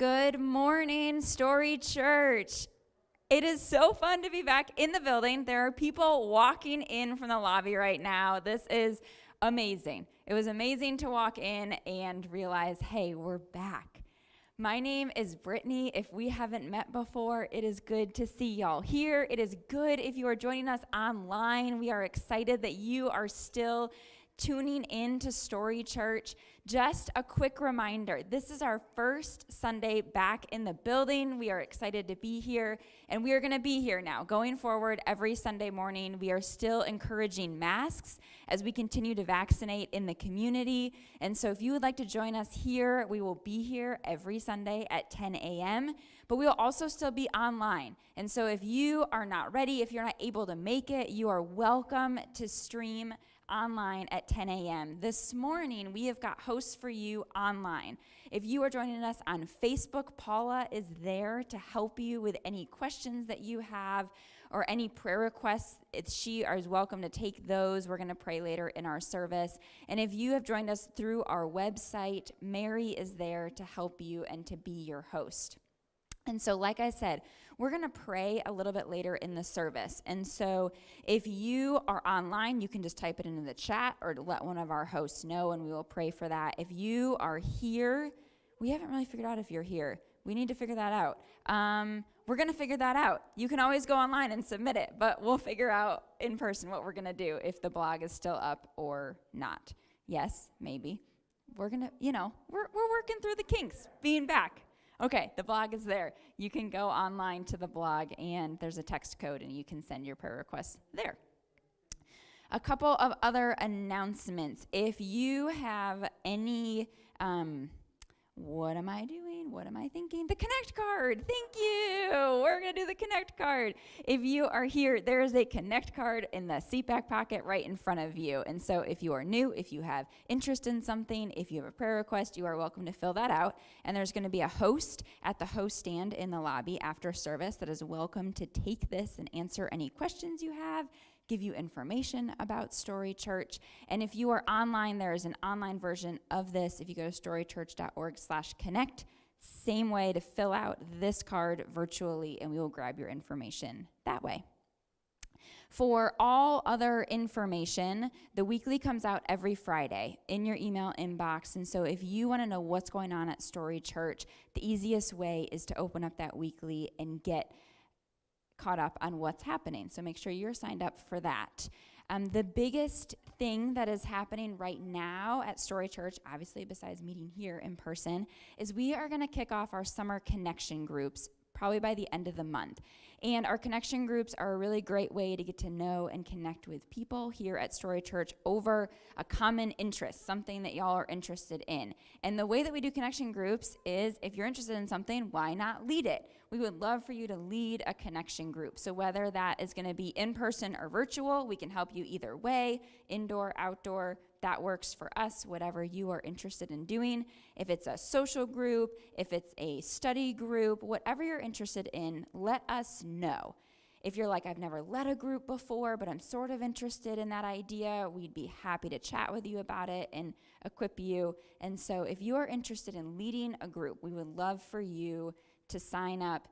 Good morning, Story Church. It is so fun to be back in the building. There are people walking in from the lobby right now. This is amazing. It was amazing to walk in and realize, hey, we're back. My name is Brittany. If we haven't met before, it is good to see y'all here. It is good if you are joining us online. We are excited that you are still tuning in to Story Church. Just a quick reminder, this is our first Sunday back in the building. We are excited to be here, and we are going to be here now. Going forward, every Sunday morning, we are still encouraging masks as we continue to vaccinate in the community. And so if you would like to join us here, we will be here every Sunday at 10 a.m., but we will also still be online. And so if you are not ready, if you're not able to make it, you are welcome to stream online at 10 a.m. This morning, we have got hosts for you online. If you are joining us on Facebook, Paula is there to help you with any questions that you have or any prayer requests. She is welcome to take those. We're going to pray later in our service. And if you have joined us through our website, Mary is there to help you and to be your host. And so, like I said, we're going to pray a little bit later in the service. And so if you are online, you can just type it into the chat or let one of our hosts know, and we will pray for that. If you are here, we haven't really figured out if you're here. We need to figure that out. We're going to figure that out. You can always go online and submit it, but we'll figure out in person what we're going to do if the blog is still up or not. Yes, maybe. We're going to, we're working through the kinks, being back. Okay, the blog is there. You can go online to the blog, and there's a text code, and you can send your prayer requests there. A couple of other announcements. If you have any, what am I doing? What am I thinking? The Connect card. Thank you. We're going to do the Connect card. If you are here, there is a Connect card in the seat back pocket right in front of you. And so if you are new, if you have interest in something, if you have a prayer request, you are welcome to fill that out. And there's going to be a host at the host stand in the lobby after service that is welcome to take this and answer any questions you have, give you information about Story Church. And if you are online, there is an online version of this. If you go to storychurch.org/connect, same way to fill out this card virtually, and we will grab your information that way. For all other information, the weekly comes out every Friday in your email inbox. And so if you want to know what's going on at Story Church, the easiest way is to open up that weekly and get caught up on what's happening. So make sure you're signed up for that. The biggest thing that is happening right now at Story Church, obviously besides meeting here in person, is we are going to kick off our summer connection groups probably by the end of the month. And our connection groups are a really great way to get to know and connect with people here at Story Church over a common interest, something that y'all are interested in. And the way that we do connection groups is if you're interested in something, why not lead it? We would love for you to lead a connection group. So whether that is going to be in person or virtual, we can help you either way, indoor, outdoor. That works for us, whatever you are interested in doing. If it's a social group, if it's a study group, whatever you're interested in, let us know. If you're like, I've never led a group before, but I'm sort of interested in that idea, we'd be happy to chat with you about it and equip you. And so if you are interested in leading a group, we would love for you to sign up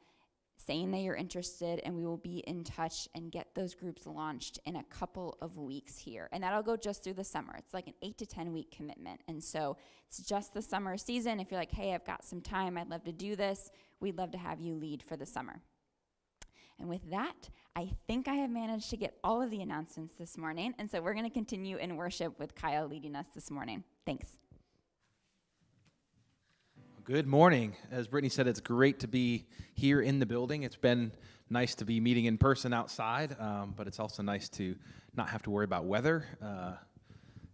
saying that you're interested, and we will be in touch and get those groups launched in a couple of weeks here. And that'll go just through the summer. It's like an 8 to 10 week commitment. And so it's just the summer season. If you're like, hey, I've got some time, I'd love to do this, we'd love to have you lead for the summer. And with that, I think I have managed to get all of the announcements this morning. And so we're going to continue in worship with Kyle leading us this morning. Thanks. Good morning. As Brittany said, it's great to be here in the building. It's been nice to be meeting in person outside, but it's also nice to not have to worry about weather,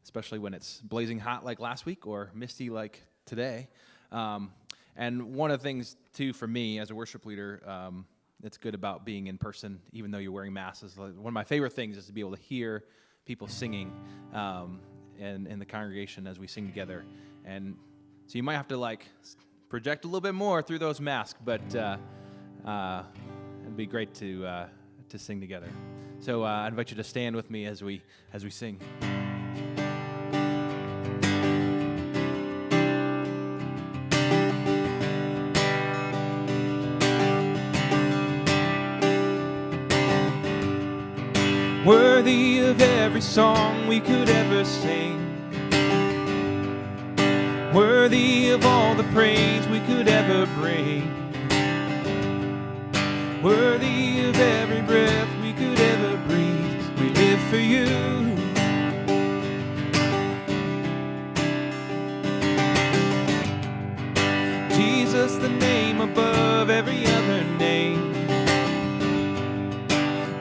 especially when it's blazing hot like last week or misty like today. And one of the things, too, for me as a worship leader, that's good about being in person, even though you're wearing masks, is one of my favorite things is to be able to hear people singing in the congregation as we sing together. And so you might have to project a little bit more through those masks, but it'd be great to sing together. So I invite you to stand with me as we sing. song we could ever sing, worthy of all the praise we could ever bring, worthy of every breath we could ever breathe. We live for you. Jesus, the name above every other name.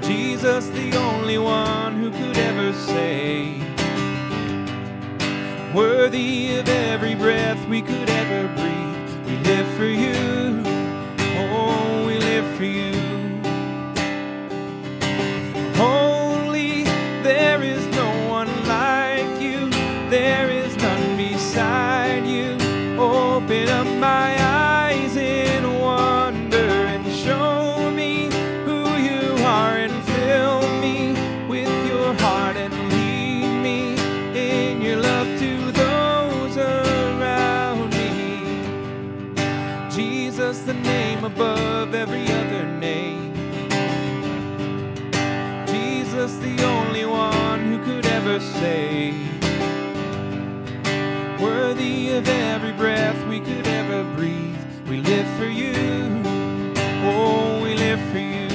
Jesus, the only one who could ever save. Worthy of every breath we could ever breathe. We live for you. Oh, we live for you. Holy, there is no one like you. There is none beside you. Open up my eyes in wonder and show me who you are, and fill me with your heart and lead me in your love to those around me. Jesus, the name above every other name. Jesus, the only one who could ever save. Worthy of every breath we could ever breathe. We live for you. Oh, we live for you.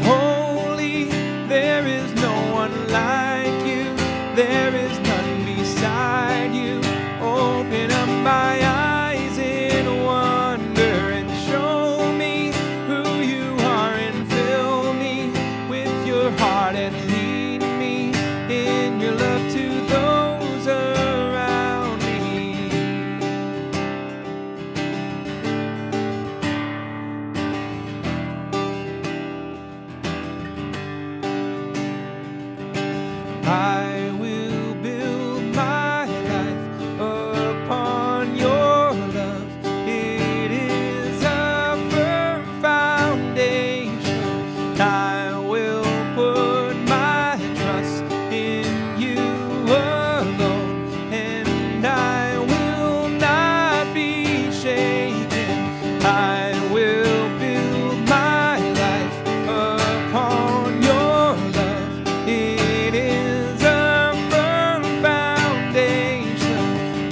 Holy, there is no one like you. There is none beside you. Open up my eyes in wonder and show me who you are, and fill me with your heart and lead me in your love to those around me. I will build my life upon your love. It is a firm foundation. I will put my trust in you alone, and I will not be shaken. I will build my life upon your love. It is a firm foundation.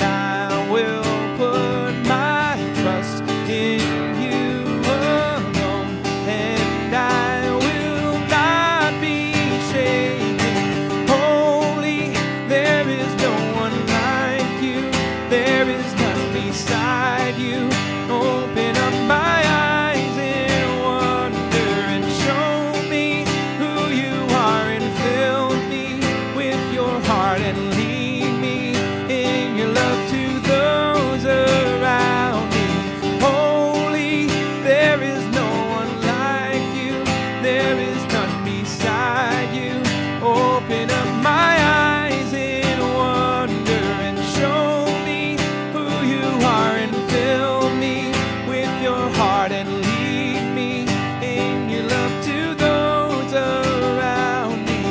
I will put my trust in you alone, and I will not be shaken. Holy, there is no one like you. There is none beside you. Open up my eyes in wonder and show me who you are, and fill me with your heart and lead me in your love to those around me. Holy, there is no one like you. There is none beside you. Open up my eyes in wonder and show me who you are, and fill me with your heart and lead me in your love to those around me.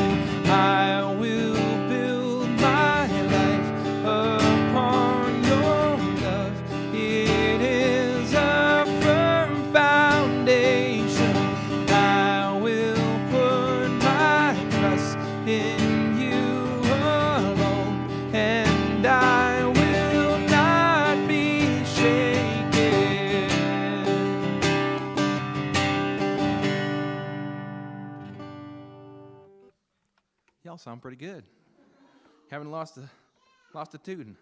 I will build my life upon your love. It is a firm foundation. I will put my trust in you alone, and I will not be shaken. Y'all sound pretty good. Haven't lost a tune.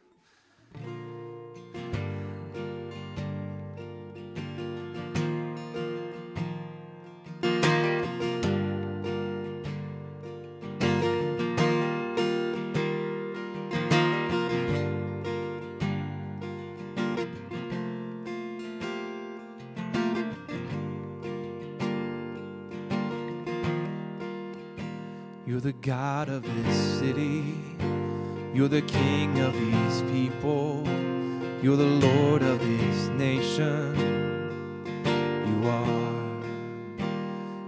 You're the God of this city. You're the King of these people. You're the Lord of this nation. You are.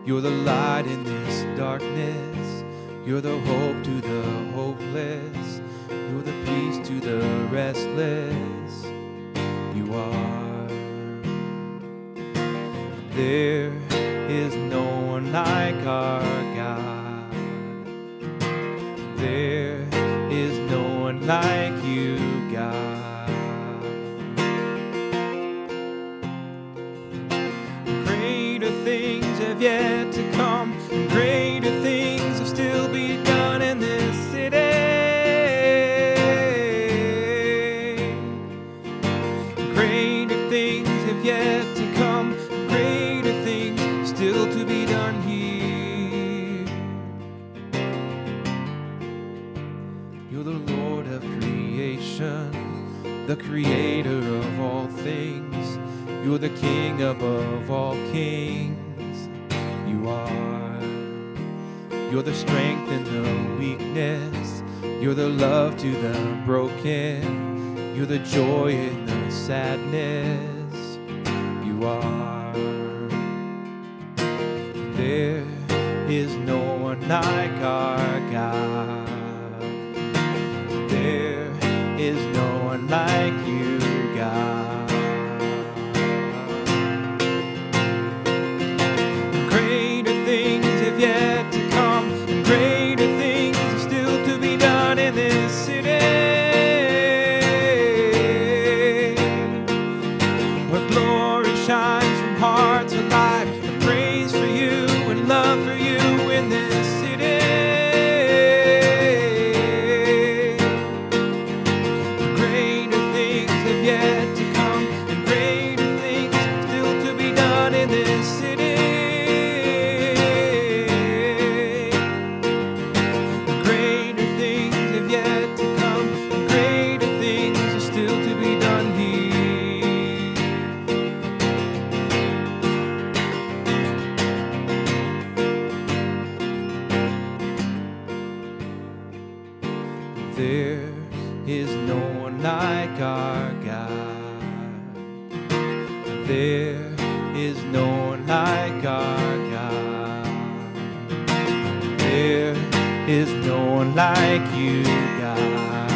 You're the light in this darkness. You're the hope to the hopeless. You're the peace to the restless. You are. There is no one like our God. There is no one like you, God. Greater things have yet to come, and greater things have still be done in this city. Greater things have yet to come, and greater things still to be done here. You're the Lord of creation, the creator of all things. You're the King above all kings. You are. You're the strength in the weakness. You're the love to the broken. You're the joy in the sadness. You are. There is no one like our God. There is no one like you, God. Greater things have yet to come, and greater things are still to be done in this city. Where glory shines from heart to life, and praise for you and love for you in this city. Greater things have yet to come, and greater things still to be done in this city. Greater things have yet to come, and greater things are still to be done here. There is no one like our God. There is no one like our God. There is no one like you, God.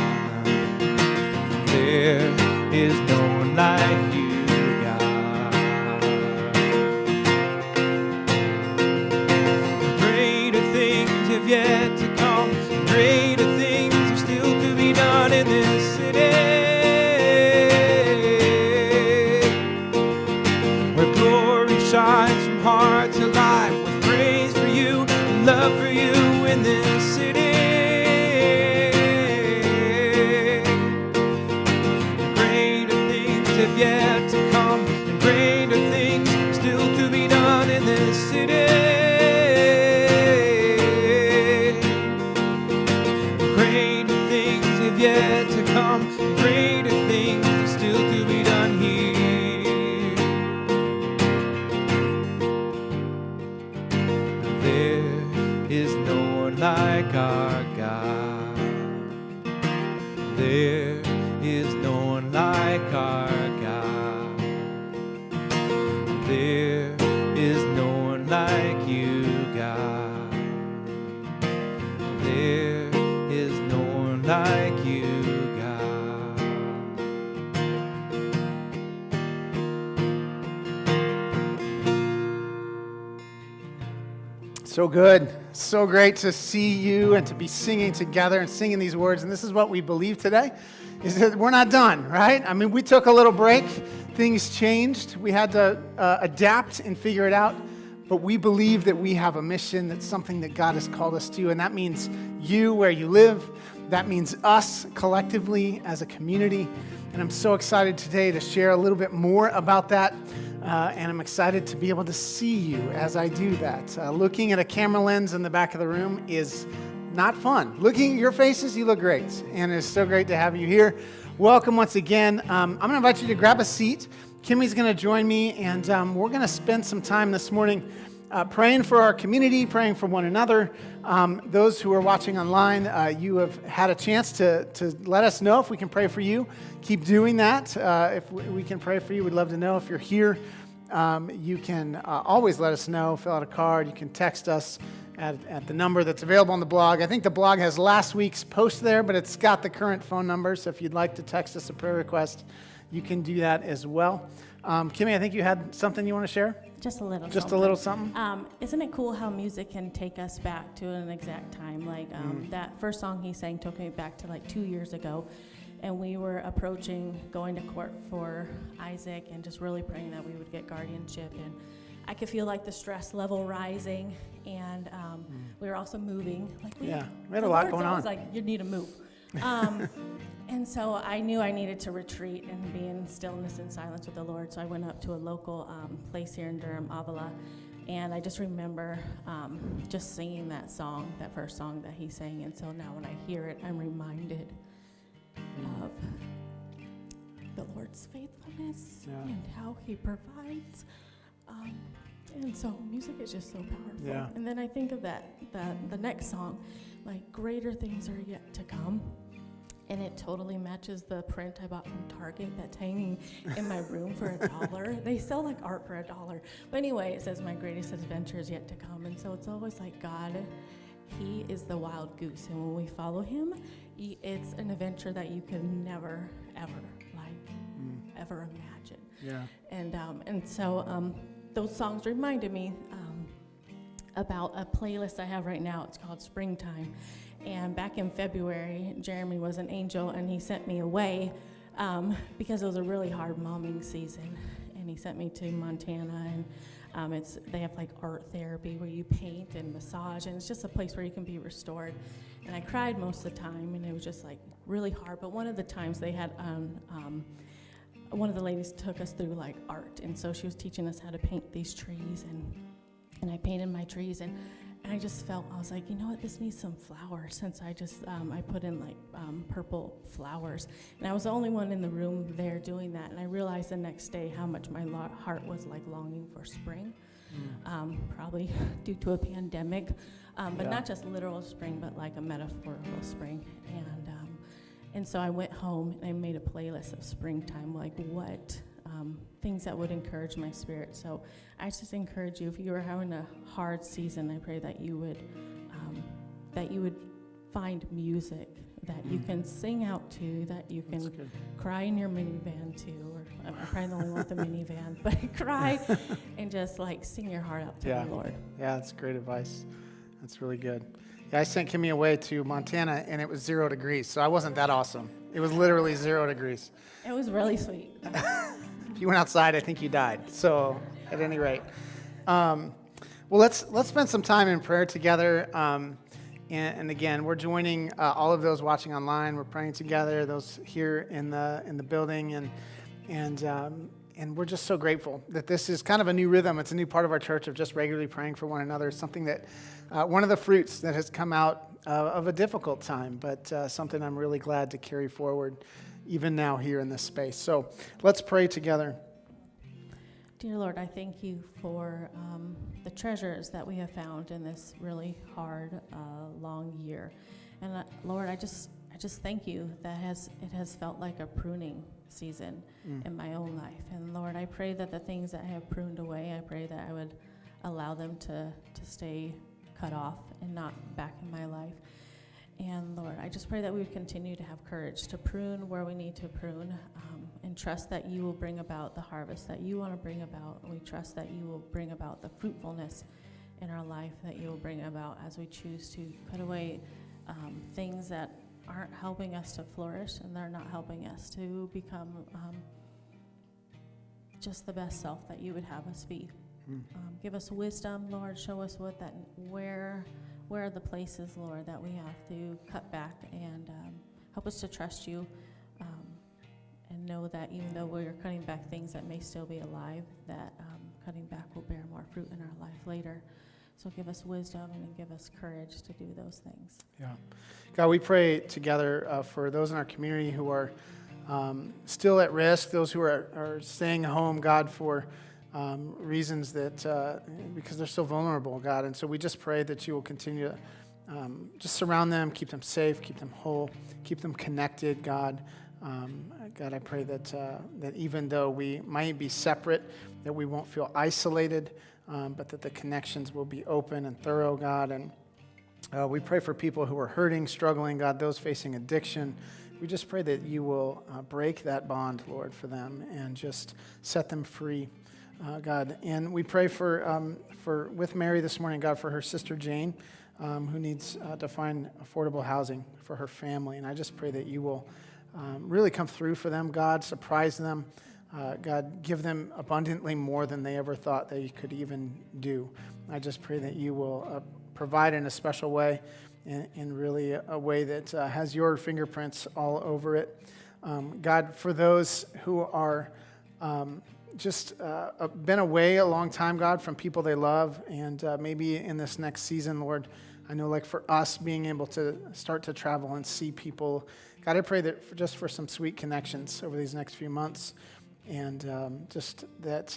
There is no one like you, God. Greater things have yet to come, greater things are still to be done in this city. Where glory shines from heart to life, with praise for you and love for you in this city. Greater things have yet to come, and greater things still to be done in this city. Greater things have yet to come, and greater things are still to be done here. There is no one like our God. There is no one like our God. There is no one like you, God. There is no one like you, God. So good. So great to see you and to be singing together and singing these words. And this is what we believe today, is that we're not done, right? I mean, we took a little break. Things changed. We had to adapt and figure it out. But we believe that we have a mission. That's something that God has called us to. And that means you, where you live. That means us collectively as a community. And I'm so excited today to share a little bit more about that. And I'm excited to be able to see you as I do that. Looking at a camera lens in the back of the room is not fun. Looking at your faces, you look great. And it's so great to have you here. Welcome once again. I'm going to invite you to grab a seat. Kimmy's going to join me, and we're going to spend some time this morning praying for our community, praying for one another. Those who are watching online, you have had a chance to let us know if we can pray for you. Keep doing that. If we can pray for you, we'd love to know. If you're here, you can always let us know. Fill out a card. You can text us at the number that's available on the blog. I think the blog has last week's post there, but it's got the current phone number. So if you'd like to text us a prayer request, you can do that as well. Kimmy, I think you had something you want to share? Just a little. Just something. a little something? Isn't it cool how music can take us back to an exact time? Like that first song he sang took me back to like 2 years ago, and we were approaching going to court for Isaac and just really praying that we would get guardianship. And I could feel like the stress level rising, and we were also moving. Like we had a lot going on. It was like, you need to move. And so I knew I needed to retreat and be in stillness and silence with the Lord. So I went up to a local place here in Durham, Avila, and I just remember just singing that song, that first song that he sang. And so now when I hear it, I'm reminded of the Lord's faithfulness and how he provides. And so music is just so powerful. Yeah. And then I think of the next song, like greater things are yet to come. And it totally matches the print I bought from Target that's hanging in my room for $1. They sell like art for $1. But anyway, it says my greatest adventure is yet to come. And so it's always like God, he is the wild goose. And when we follow him, it's an adventure that you can never, ever, ever imagine. Yeah. And so those songs reminded me about a playlist I have right now. It's called Springtime. And back in February, Jeremy was an angel, and he sent me away because it was a really hard momming season. And he sent me to Montana, and they have like art therapy where you paint and massage, and it's just a place where you can be restored. And I cried most of the time, and it was just like really hard. But one of the times they had one of the ladies took us through like art, and so she was teaching us how to paint these trees, and I painted my trees, and I just felt, I was like, you know what, this needs some flowers, since I just, I put in like purple flowers. And I was the only one in the room there doing that. And I realized the next day how much my heart was like longing for spring, probably due to a pandemic, but not just literal spring, but like a metaphorical spring. And so I went home and I made a playlist of springtime, like what things that would encourage my spirit. So I just encourage you, if you are having a hard season, I pray that you would find music that you can sing out to, that you can cry in your minivan to, or I'm probably the only one with the minivan, but cry and just like sing your heart out to the Lord. Yeah, that's great advice. That's really good. Yeah, I sent Kimmy away to Montana, and it was 0 degrees, so I wasn't that awesome. It was literally 0 degrees. It was really sweet. If you went outside, I think you died. So, at any rate, well, let's spend some time in prayer together. And again, we're joining all of those watching online. We're praying together. Those here in the building, and we're just so grateful that this is kind of a new rhythm. It's a new part of our church of just regularly praying for one another. Something that one of the fruits that has come out of a difficult time, but something I'm really glad to carry forward even now here in this space. So let's pray together. Dear Lord, I thank you for the treasures that we have found in this really hard, long year. And Lord, I just thank you that it has felt like a pruning season in my own life. And Lord, I pray that the things that I have pruned away, I pray that I would allow them to stay cut off and not back in my life. And Lord, I just pray that we would continue to have courage to prune where we need to prune, and trust that you will bring about the harvest that you want to bring about. And we trust that you will bring about the fruitfulness in our life that you will bring about as we choose to put away things that aren't helping us to flourish, and they're not helping us to become just the best self that you would have us be. Give us wisdom, Lord. Show us where are the places, Lord, that we have to cut back, and help us to trust you, and know that even though we're cutting back things that may still be alive, that cutting back will bear more fruit in our life later. So give us wisdom and give us courage to do those things. Yeah. God, we pray together for those in our community who are still at risk, those who are staying home, God, for reasons that, because they're so vulnerable, God. And so we just pray that you will continue to just surround them, keep them safe, keep them whole, keep them connected, God. God, I pray that even though we might be separate, that we won't feel isolated, but that the connections will be open and thorough, God. And we pray for people who are hurting, struggling, God, those facing addiction, We just pray that you will break that bond, Lord, for them and just set them free, God. And we pray for with Mary this morning, God, for her sister Jane, who needs to find affordable housing for her family. And I just pray that you will really come through for them, God, surprise them. God, give them abundantly more than they ever thought they could even do. I just pray that you will provide in a special way, in really a way that has your fingerprints all over it. God, for those who are just been away a long time, God, from people they love, and maybe in this next season, Lord, I know like for us being able to start to travel and see people, God, I pray that just for some sweet connections over these next few months, and just that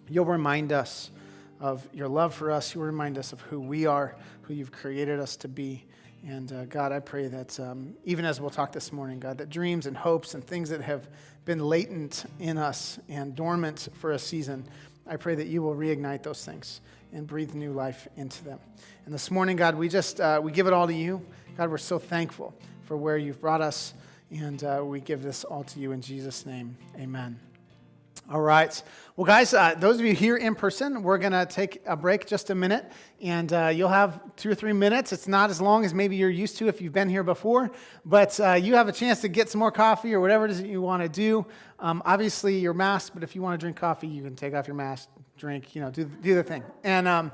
you'll remind us of your love for us. You'll remind us of who we are, who you've created us to be. And God, I pray that even as we'll talk this morning, God, that dreams and hopes and things that have been latent in us and dormant for a season, I pray that you will reignite those things and breathe new life into them. And this morning, God, we give it all to you. God, we're so thankful for where you've brought us, and we give this all to you in Jesus' name. Amen. All right. Well, guys, those of you here in person, we're going to take a break just a minute, and you'll have 2 or 3 minutes. It's not as long as maybe you're used to if you've been here before, but you have a chance to get some more coffee or whatever it is that you want to do. Obviously, you're masked, but if you want to drink coffee, you can take off your mask, drink, do the thing. And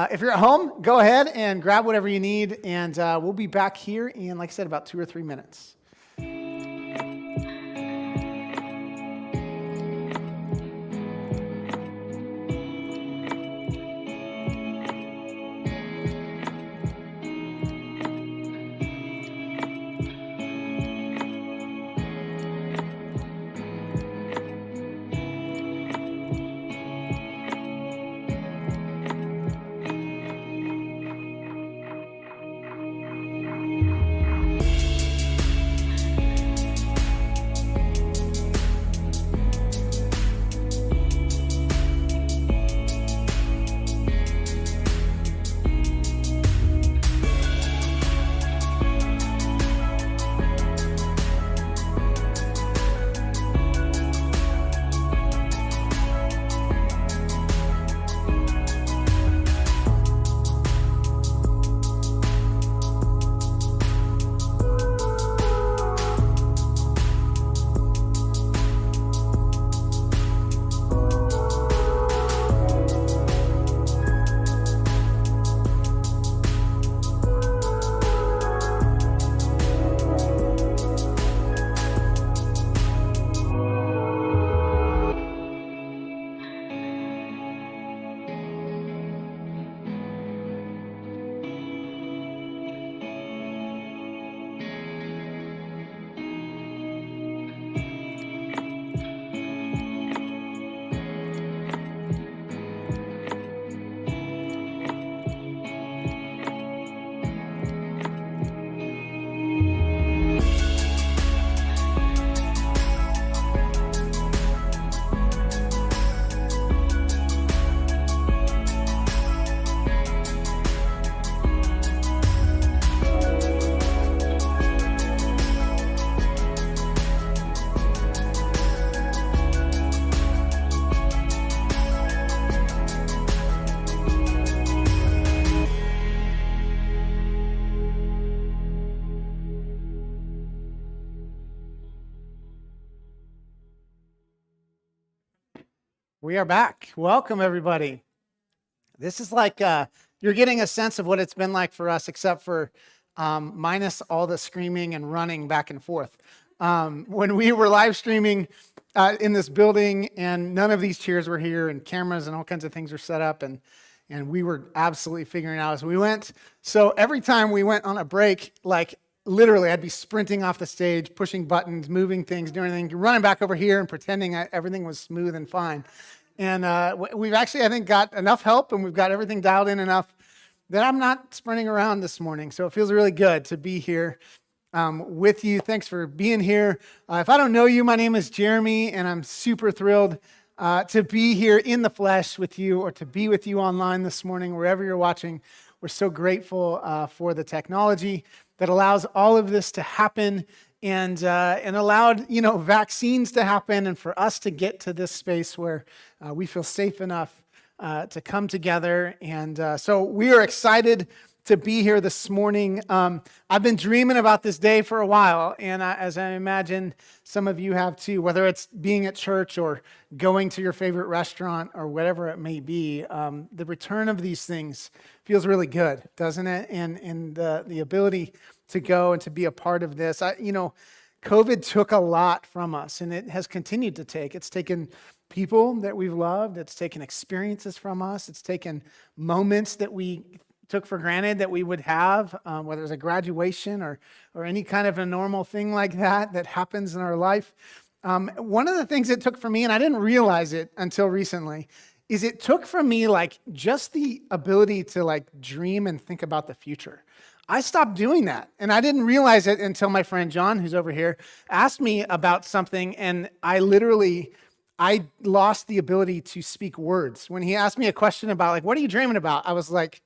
if you're at home, go ahead and grab whatever you need, and we'll be back here in, like I said, about 2 or 3 minutes. We are back. Welcome, everybody. This is like you're getting a sense of what it's been like for us, except for minus all the screaming and running back and forth. When we were live streaming in this building, and none of these chairs were here, and cameras and all kinds of things were set up, and we were absolutely figuring it out as we went. So every time we went on a break, like literally, I'd be sprinting off the stage, pushing buttons, moving things, doing anything, running back over here and pretending everything was smooth and fine. And we've actually, I think, got enough help, and we've got everything dialed in enough that I'm not sprinting around this morning. So it feels really good to be here with you. Thanks for being here. If I don't know you, my name is Jeremy, and I'm super thrilled to be here in the flesh with you, or to be with you online this morning, wherever you're watching. We're so grateful for the technology that allows all of this to happen. and allowed, vaccines to happen and for us to get to this space where we feel safe enough to come together. And so we are excited to be here this morning. I've been dreaming about this day for a while, and as I imagine some of you have too, whether it's being at church or going to your favorite restaurant or whatever it may be, the return of these things feels really good, doesn't it? And the ability to go and to be a part of this. COVID took a lot from us, and it has continued to take. It's taken people that we've loved. It's taken experiences from us. It's taken moments that we took for granted that we would have, whether it's a graduation or any kind of a normal thing like that happens in our life. One of the things it took for me, and I didn't realize it until recently, is it took from me like just the ability to like dream and think about the future. I stopped doing that, and I didn't realize it until my friend John, who's over here, asked me about something, and I lost the ability to speak words. When he asked me a question about like, what are you dreaming about? I was like,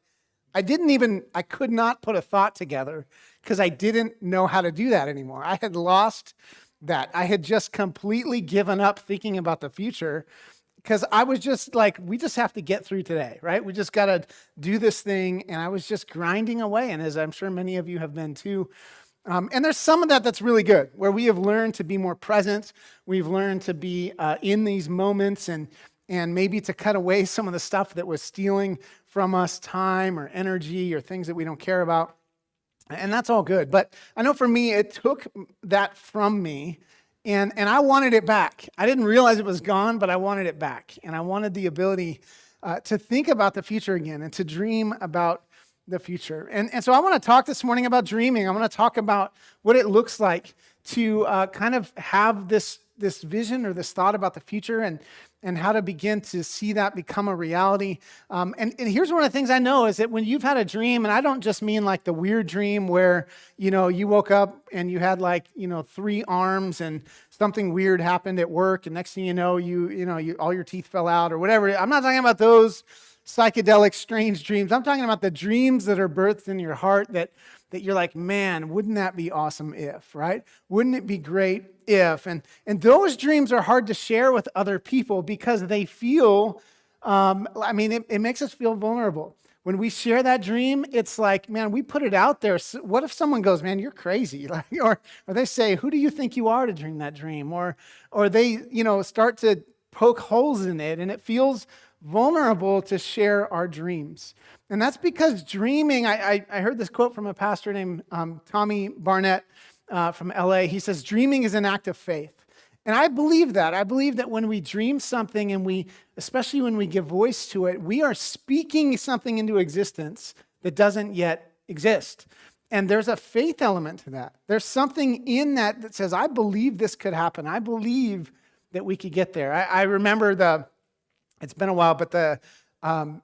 I could not put a thought together because I didn't know how to do that anymore. I had lost that. I had just completely given up thinking about the future because I was just like, we just have to get through today, right? We just got to do this thing. And I was just grinding away. And as I'm sure many of you have been too. And there's some of that's really good, where we have learned to be more present. We've learned to be in these moments and maybe to cut away some of the stuff that was stealing from us time or energy or things that we don't care about. And that's all good. But I know for me, it took that from me, and I wanted it back. I didn't realize it was gone, but I wanted it back. And I wanted the ability to think about the future again and to dream about the future. And so I want to talk this morning about dreaming. I want to talk about what it looks like to kind of have this vision or this thought about the future and how to begin to see that become a reality. And here's one of the things I know is that when you've had a dream, and I don't just mean like the weird dream where, you woke up and you had like, 3 arms and something weird happened at work, and next thing you know, all your teeth fell out or whatever. I'm not talking about those psychedelic, strange dreams. I'm talking about the dreams that are birthed in your heart that you're like, man, wouldn't that be awesome if, right? Wouldn't it be great if? And those dreams are hard to share with other people because they feel, it makes us feel vulnerable. When we share that dream, it's like, man, we put it out there. So what if someone goes, man, you're crazy? Or they say, who do you think you are to dream that dream? Or they, start to poke holes in it, and it feels vulnerable to share our dreams. And that's because dreaming, I heard this quote from a pastor named Tommy Barnett from LA. He says, dreaming is an act of faith. And I believe that. I believe that when we dream something and especially when we give voice to it, we are speaking something into existence that doesn't yet exist. And there's a faith element to that. There's something in that says, I believe this could happen. I believe that we could get there. I remember it's been a while, but the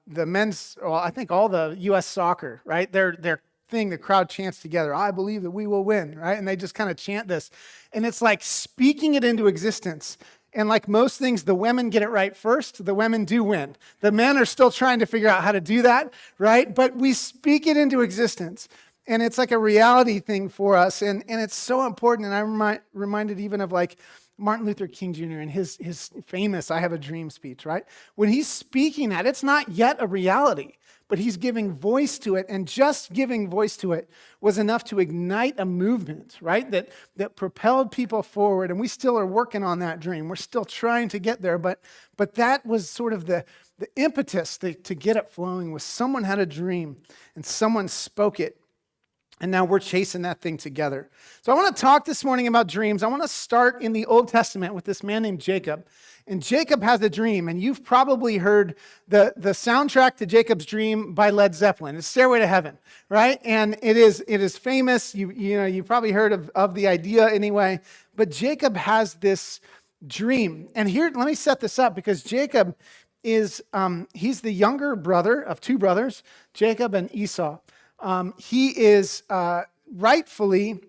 men's, I think all the U.S. soccer, right? Their thing, the crowd chants together, I believe that we will win, right? And they just kind of chant this. And it's like speaking it into existence. And like most things, the women get it right first. The women do win. The men are still trying to figure out how to do that, right? But we speak it into existence. And it's like a reality thing for us. And it's so important. And I'm reminded even of like Martin Luther King Jr. and his famous I Have a Dream speech, right? When he's speaking that, it's not yet a reality, but he's giving voice to it, and just giving voice to it was enough to ignite a movement, right? That propelled people forward, and we still are working on that dream. We're still trying to get there, but that was sort of the impetus to get it flowing, was someone had a dream, and someone spoke it. And now we're chasing that thing together. So I want to talk this morning about dreams. I want to start in the Old Testament with this man named Jacob. And Jacob has a dream, and you've probably heard the soundtrack to Jacob's Dream by Led Zeppelin. It's Stairway to Heaven, right? And it is famous. You probably heard of the idea anyway. But Jacob has this dream. And here, let me set this up, because Jacob is he's the younger brother of 2 brothers, Jacob and Esau. He is rightfully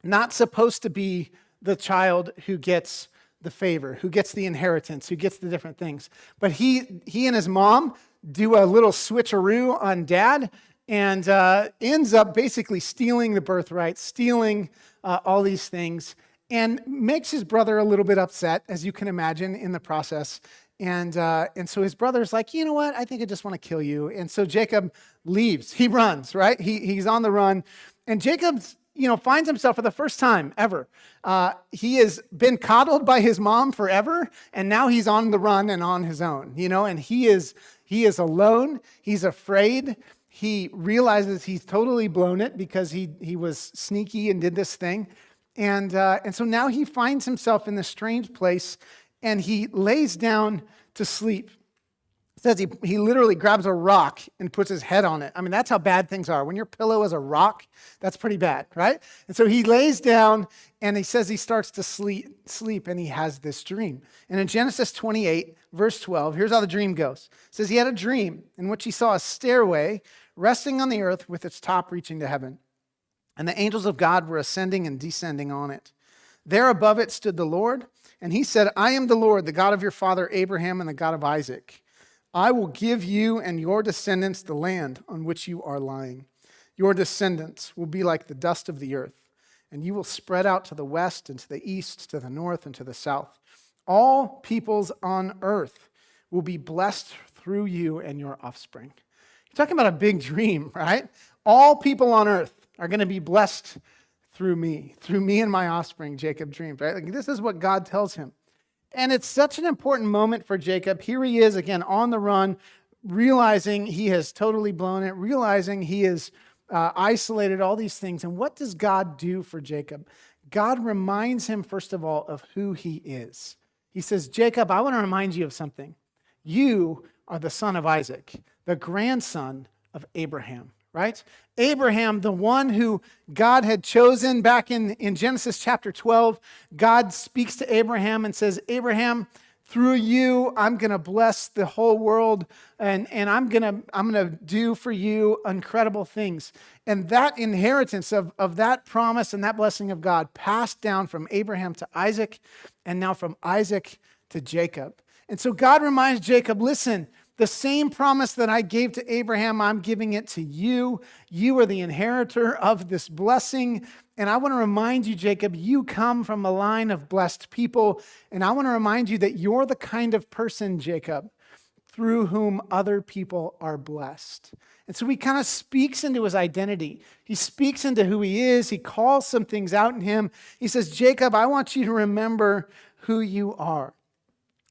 not supposed to be the child who gets the favor, who gets the inheritance, who gets the different things. But he and his mom do a little switcheroo on dad, and ends up basically stealing the birthright, stealing all these things, and makes his brother a little bit upset, as you can imagine, in the process. And so his brother's like, you know what? I think I just want to kill you. And so Jacob leaves. He runs, right? He's on the run. And Jacob, finds himself for the first time ever. He has been coddled by his mom forever, and now he's on the run and on his own, and he is alone. He's afraid. He realizes he's totally blown it because he was sneaky and did this thing. And so now he finds himself in this strange place, and he lays down to sleep. It says he literally grabs a rock and puts his head on it. I mean, that's how bad things are. When your pillow is a rock, that's pretty bad, right? And so he lays down, and he says he starts to sleep, and he has this dream. And in Genesis 28, verse 12, here's how the dream goes. It says he had a dream in which he saw a stairway resting on the earth with its top reaching to heaven. And the angels of God were ascending and descending on it. There above it stood the Lord, and he said, I am the Lord, the God of your father Abraham and the God of Isaac. I will give you and your descendants the land on which you are lying. Your descendants will be like the dust of the earth, and you will spread out to the west and to the east, to the north and to the south. All peoples on earth will be blessed through you and your offspring. You're talking about a big dream, right? All people on earth are going to be blessed through me and my offspring, Jacob dreamed, right? Like, this is what God tells him. And it's such an important moment for Jacob. Here he is again on the run, realizing he has totally blown it, realizing he is isolated, all these things. And what does God do for Jacob? God reminds him, first of all, of who he is. He says, Jacob, I want to remind you of something. You are the son of Isaac, the grandson of Abraham, right? Abraham, the one who God had chosen back in Genesis chapter 12, God speaks to Abraham and says, Abraham, through you, I'm going to bless the whole world, and I'm going to do for you incredible things. And that inheritance of that promise and that blessing of God passed down from Abraham to Isaac, and now from Isaac to Jacob. And so God reminds Jacob, listen, the same promise that I gave to Abraham, I'm giving it to you. You are the inheritor of this blessing. And I want to remind you, Jacob, you come from a line of blessed people. And I want to remind you that you're the kind of person, Jacob, through whom other people are blessed. And so he kind of speaks into his identity. He speaks into who he is. He calls some things out in him. He says, Jacob, I want you to remember who you are.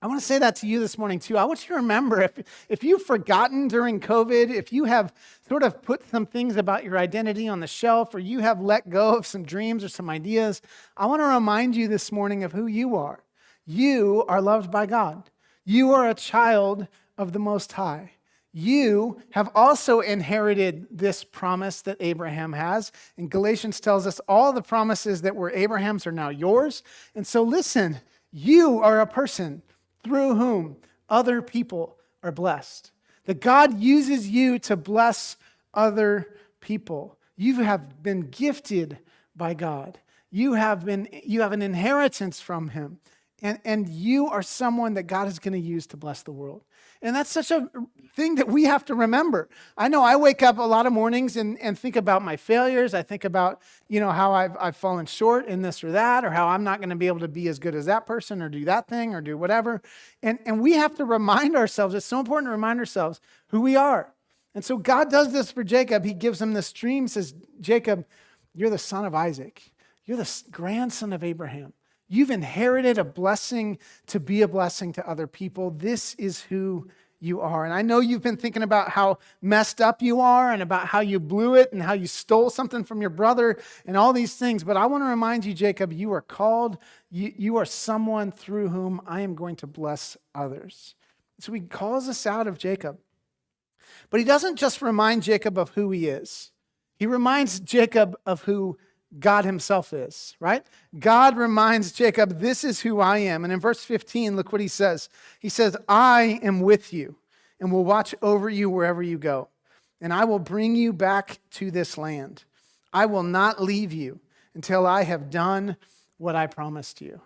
I want to say that to you this morning too. I want you to remember, if you've forgotten during COVID, if you have sort of put some things about your identity on the shelf, or you have let go of some dreams or some ideas, I want to remind you this morning of who you are. You are loved by God. You are a child of the Most High. You have also inherited this promise that Abraham has. And Galatians tells us all the promises that were Abraham's are now yours. And so listen, you are a person through whom other people are blessed. That God uses you to bless other people. You have been gifted by God. You have an inheritance from him. And you are someone that God is going to use to bless the world. And that's such a thing that we have to remember. I know I wake up a lot of mornings and think about my failures. I think about, how I've fallen short in this or that, or how I'm not going to be able to be as good as that person or do that thing or do whatever. And we have to remind ourselves, it's so important to remind ourselves who we are. And so God does this for Jacob. He gives him this dream, says, Jacob, you're the son of Isaac. You're the grandson of Abraham. You've inherited a blessing to be a blessing to other people. This is who you are. And I know you've been thinking about how messed up you are and about how you blew it and how you stole something from your brother and all these things. But I want to remind you, Jacob, you are called. You are someone through whom I am going to bless others. So he calls us out of Jacob. But he doesn't just remind Jacob of who he is. He reminds Jacob of who God himself is, right? God reminds Jacob, this is who I am. And in verse 15, look what he says. He says, I am with you and will watch over you wherever you go. And I will bring you back to this land. I will not leave you until I have done what I promised you.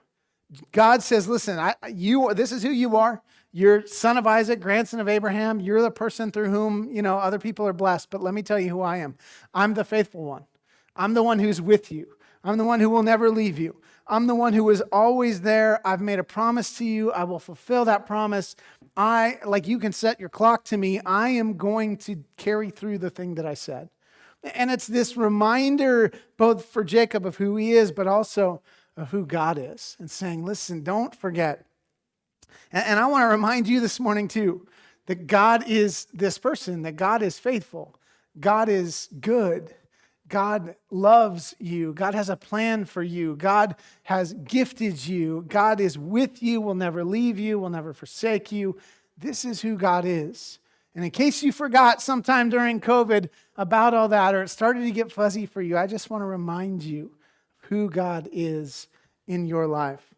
God says, listen, this is who you are. You're son of Isaac, grandson of Abraham. You're the person through whom, other people are blessed. But let me tell you who I am. I'm the faithful one. I'm the one who's with you. I'm the one who will never leave you. I'm the one who is always there. I've made a promise to you. I will fulfill that promise. Like you can set your clock to me, I am going to carry through the thing that I said. And it's this reminder both for Jacob of who he is, but also of who God is. And saying, listen, don't forget. And I want to remind you this morning too, that God is this person, that God is faithful. God is good. God loves you. God has a plan for you. God has gifted you. God is with you, will never leave you, will never forsake you. This is who God is. And in case you forgot sometime during COVID about all that, or it started to get fuzzy for you, I just want to remind you who God is in your life.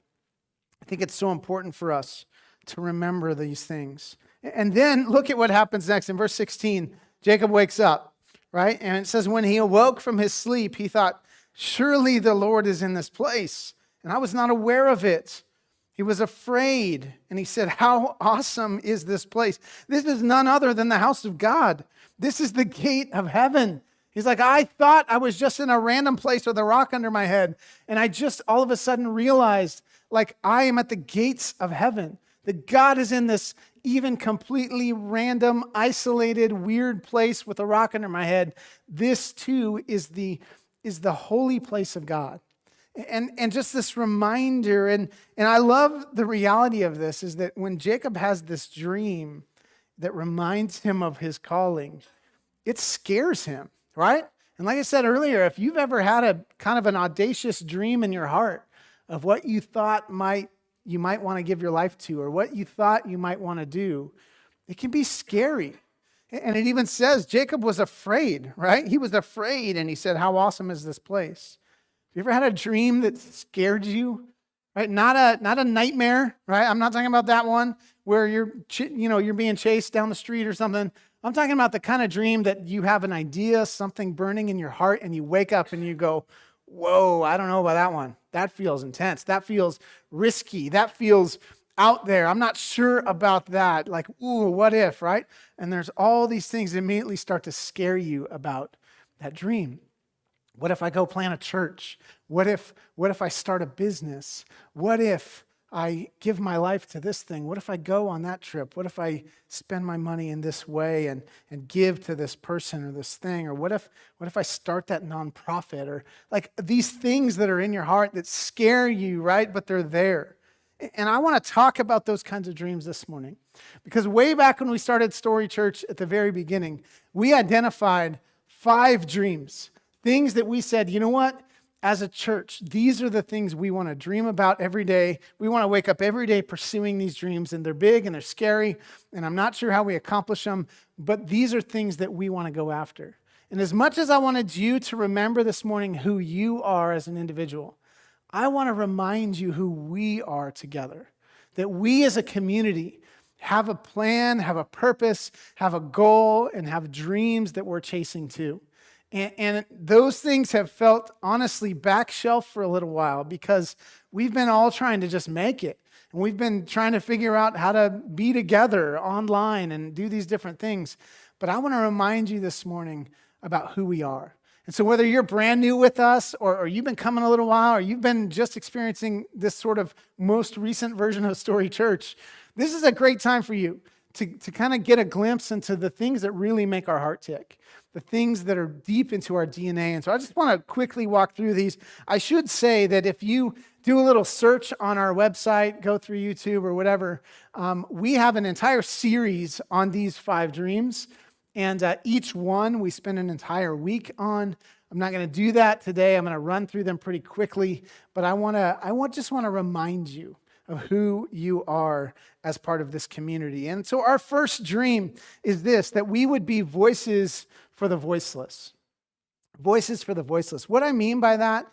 I think it's so important for us to remember these things. And then look at what happens next. In verse 16, Jacob wakes up. Right? And it says, when he awoke from his sleep, he thought, surely the Lord is in this place. And I was not aware of it. He was afraid. And he said, how awesome is this place? This is none other than the house of God. This is the gate of heaven. He's like, I thought I was just in a random place with a rock under my head. And I just all of a sudden realized, like, I am at the gates of heaven. That God is in this even completely random, isolated, weird place with a rock under my head. This too is the holy place of God. And just this reminder, and I love the reality of this, is that when Jacob has this dream that reminds him of his calling, it scares him, right? And like I said earlier, if you've ever had a kind of an audacious dream in your heart of what you thought you might want to give your life to, or what you thought you might want to do, it can be scary. And it even says Jacob was afraid, right? He was afraid, and he said, how awesome is this place? Have you ever had a dream that scared you? Right? Not a nightmare, right? I'm not talking about that one where you're being chased down the street or something. I'm talking about the kind of dream that you have an idea, something burning in your heart, and you wake up and you go, whoa, I don't know about that one. That feels intense. That feels risky. That feels out there. I'm not sure about that. Like, ooh, what if, right? And there's all these things that immediately start to scare you about that dream. What if I go plant a church? What if I start a business? What if I give my life to this thing? What if I go on that trip? What if I spend my money in this way and give to this person or this thing? Or what if I start that nonprofit? Or like these things that are in your heart that scare you, right? But they're there. And I want to talk about those kinds of dreams this morning. Because way back when we started Story Church at the very beginning, we identified 5 dreams. Things that we said, you know what? As a church, these are the things we want to dream about every day. We want to wake up every day pursuing these dreams, and they're big and they're scary, and I'm not sure how we accomplish them, but these are things that we want to go after. And as much as I wanted you to remember this morning who you are as an individual, I want to remind you who we are together. That we as a community have a plan, have a purpose, have a goal, and have dreams that we're chasing too. And those things have felt, honestly, back shelf for a little while because we've been all trying to just make it. And we've been trying to figure out how to be together online and do these different things. But I want to remind you this morning about who we are. And so whether you're brand new with us or you've been coming a little while or you've been just experiencing this sort of most recent version of Story Church, this is a great time for you to kind of get a glimpse into the things that really make our heart tick, the things that are deep into our DNA. And so I just want to quickly walk through these. I should say that if you do a little search on our website, go through YouTube or whatever, we have an entire series on these 5 dreams. And each one we spend an entire week on. I'm not going to do that today. I'm going to run through them pretty quickly. But I just want to remind you of who you are as part of this community. And so our first dream is this, that we would be voices for the voiceless. Voices for the voiceless. What I mean by that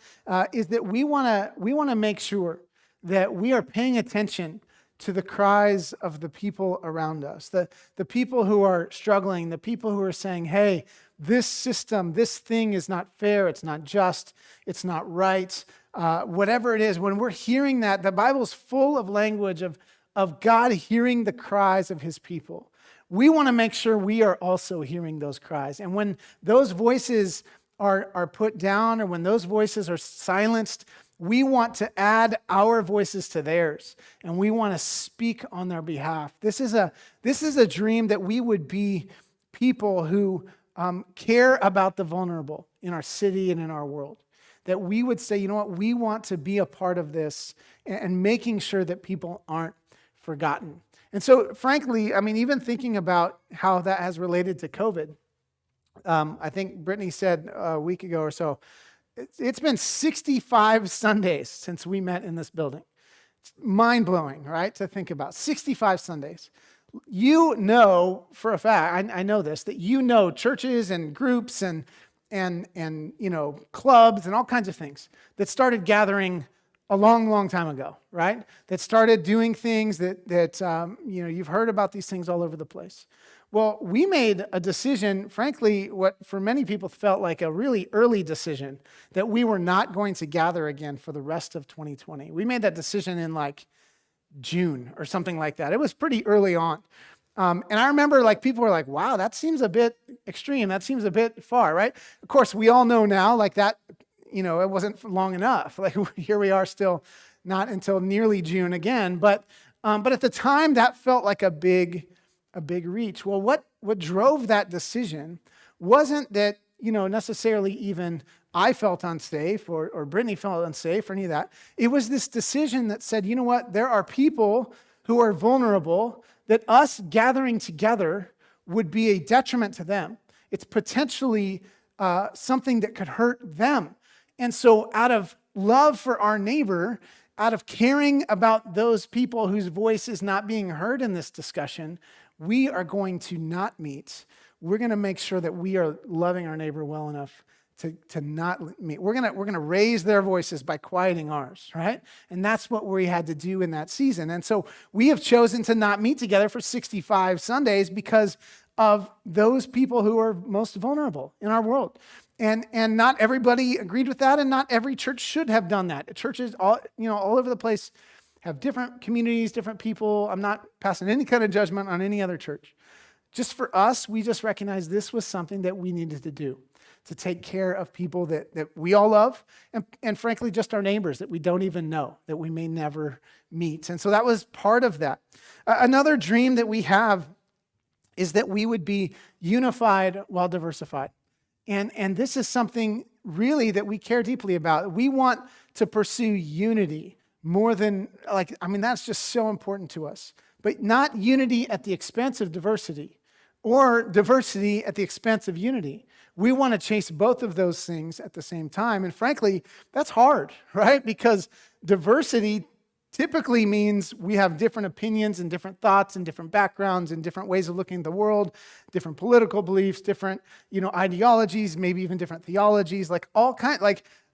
is that we want to make sure that we are paying attention to the cries of the people around us, the people who are struggling, the people who are saying, hey, this system, this thing is not fair, it's not just, it's not right, whatever it is, when we're hearing that, the Bible's full of language of God hearing the cries of his people. We want to make sure we are also hearing those cries. And when those voices are put down, or when those voices are silenced, we want to add our voices to theirs, and we want to speak on their behalf. This is a dream that we would be people who care about the vulnerable in our city and in our world. That we would say, you know what, we want to be a part of this and making sure that people aren't forgotten. And so, frankly, I mean, even thinking about how that has related to COVID, I think Brittany said a week ago or so, it's been 65 Sundays since we met in this building. It's mind-blowing, right, to think about. 65 Sundays. You know for a fact, I know this, that you know churches and groups and you know, clubs and all kinds of things that started gathering a long, long time ago, right? That started doing things that you know, you've heard about these things all over the place. Well, we made a decision, frankly, what for many people felt like a really early decision, that we were not going to gather again for the rest of 2020. We made that decision in like June or something like that. It was pretty early on. And I remember like people were like, wow, that seems a bit extreme. That seems a bit far, right? Of course, we all know now like that, you know, it wasn't long enough. Like here we are still not until nearly June again. But at the time that felt like a big reach. Well, what drove that decision wasn't that, you know, necessarily even I felt unsafe or Brittany felt unsafe or any of that. It was this decision that said, you know what, there are people who are vulnerable, that us gathering together would be a detriment to them. It's potentially something that could hurt them. And so out of love for our neighbor, out of caring about those people whose voice is not being heard in this discussion, we are going to not meet. We're going to make sure that we are loving our neighbor well enough to not meet. We're gonna raise their voices by quieting ours, right? And that's what we had to do in that season. And so we have chosen to not meet together for 65 Sundays because of those people who are most vulnerable in our world. And not everybody agreed with that, and not every church should have done that. Churches all over the place have different communities, different people. I'm not passing any kind of judgment on any other church. Just for us, we just recognized this was something that we needed to do, to take care of people that we all love, and frankly, just our neighbors that we don't even know, that we may never meet. And so that was part of that. Another dream that we have is that we would be unified while diversified. And this is something really that we care deeply about. We want to pursue unity more than, that's just so important to us. But not unity at the expense of diversity, or diversity at the expense of unity. We want to chase both of those things at the same time. And frankly, that's hard, right? Because diversity typically means we have different opinions and different thoughts and different backgrounds and different ways of looking at the world, different political beliefs, different, ideologies, maybe even different theologies,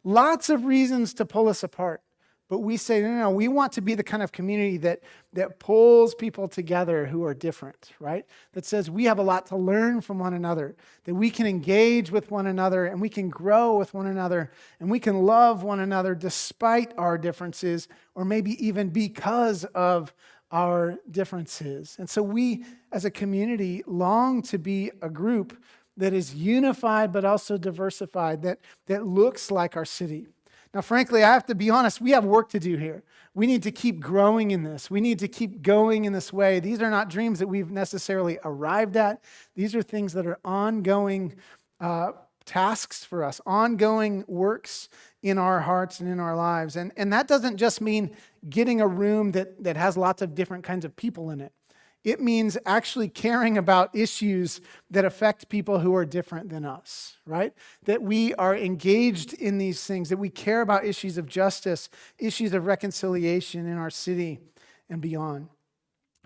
lots of reasons to pull us apart. But we say, no, we want to be the kind of community that pulls people together who are different, right? That says we have a lot to learn from one another, that we can engage with one another, and we can grow with one another, and we can love one another despite our differences, or maybe even because of our differences. And so we, as a community, long to be a group that is unified but also diversified, that looks like our city. Now, frankly, I have to be honest, we have work to do here. We need to keep growing in this. We need to keep going in this way. These are not dreams that we've necessarily arrived at. These are things that are ongoing tasks for us, ongoing works in our hearts and in our lives. And that doesn't just mean getting a room that has lots of different kinds of people in it. It means actually caring about issues that affect people who are different than us, right? That we are engaged in these things, that we care about issues of justice, issues of reconciliation in our city and beyond.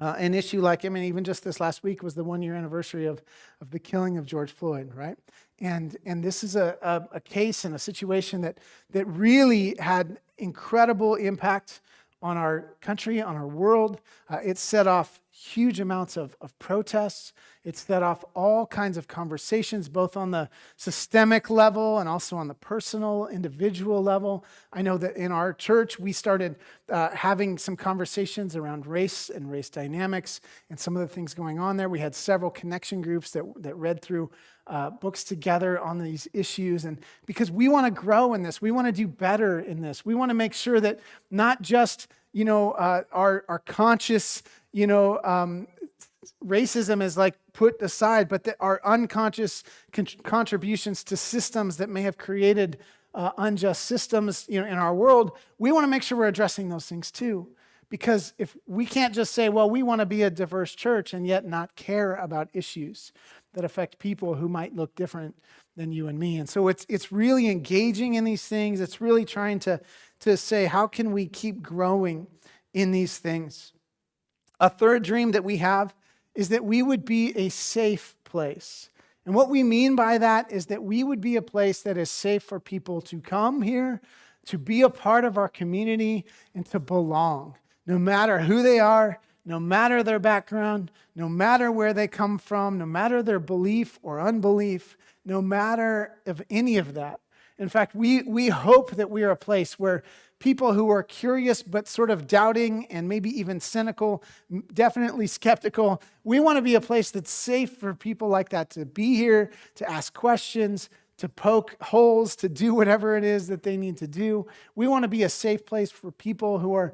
An issue like, even just this last week was the 1-year anniversary of the killing of George Floyd, right? And this is a case and a situation that really had incredible impact on our country, on our world. It set off huge amounts of protests. It set off all kinds of conversations, both on the systemic level and also on the personal, individual level. I know that in our church, we started having some conversations around race and race dynamics and some of the things going on there. We had several connection groups that read through books together on these issues. And because we want to grow in this, we want to do better in this. We want to make sure that not just, our conscious, racism is like put aside, but that our unconscious contributions to systems that may have created unjust systems, in our world, we want to make sure we're addressing those things too. Because if we can't just say, well, we want to be a diverse church and yet not care about issues that affect people who might look different than you and me. And so it's really engaging in these things. It's really trying to say, how can we keep growing in these things? A third dream that we have is that we would be a safe place. And what we mean by that is that we would be a place that is safe for people to come here, to be a part of our community, and to belong. No matter who they are, no matter their background, no matter where they come from, no matter their belief or unbelief, no matter of any of that. In fact, we hope that we are a place where people who are curious but sort of doubting and maybe even cynical, definitely skeptical, we want to be a place that's safe for people like that to be here, to ask questions, to poke holes, to do whatever it is that they need to do. We want to be a safe place for people who are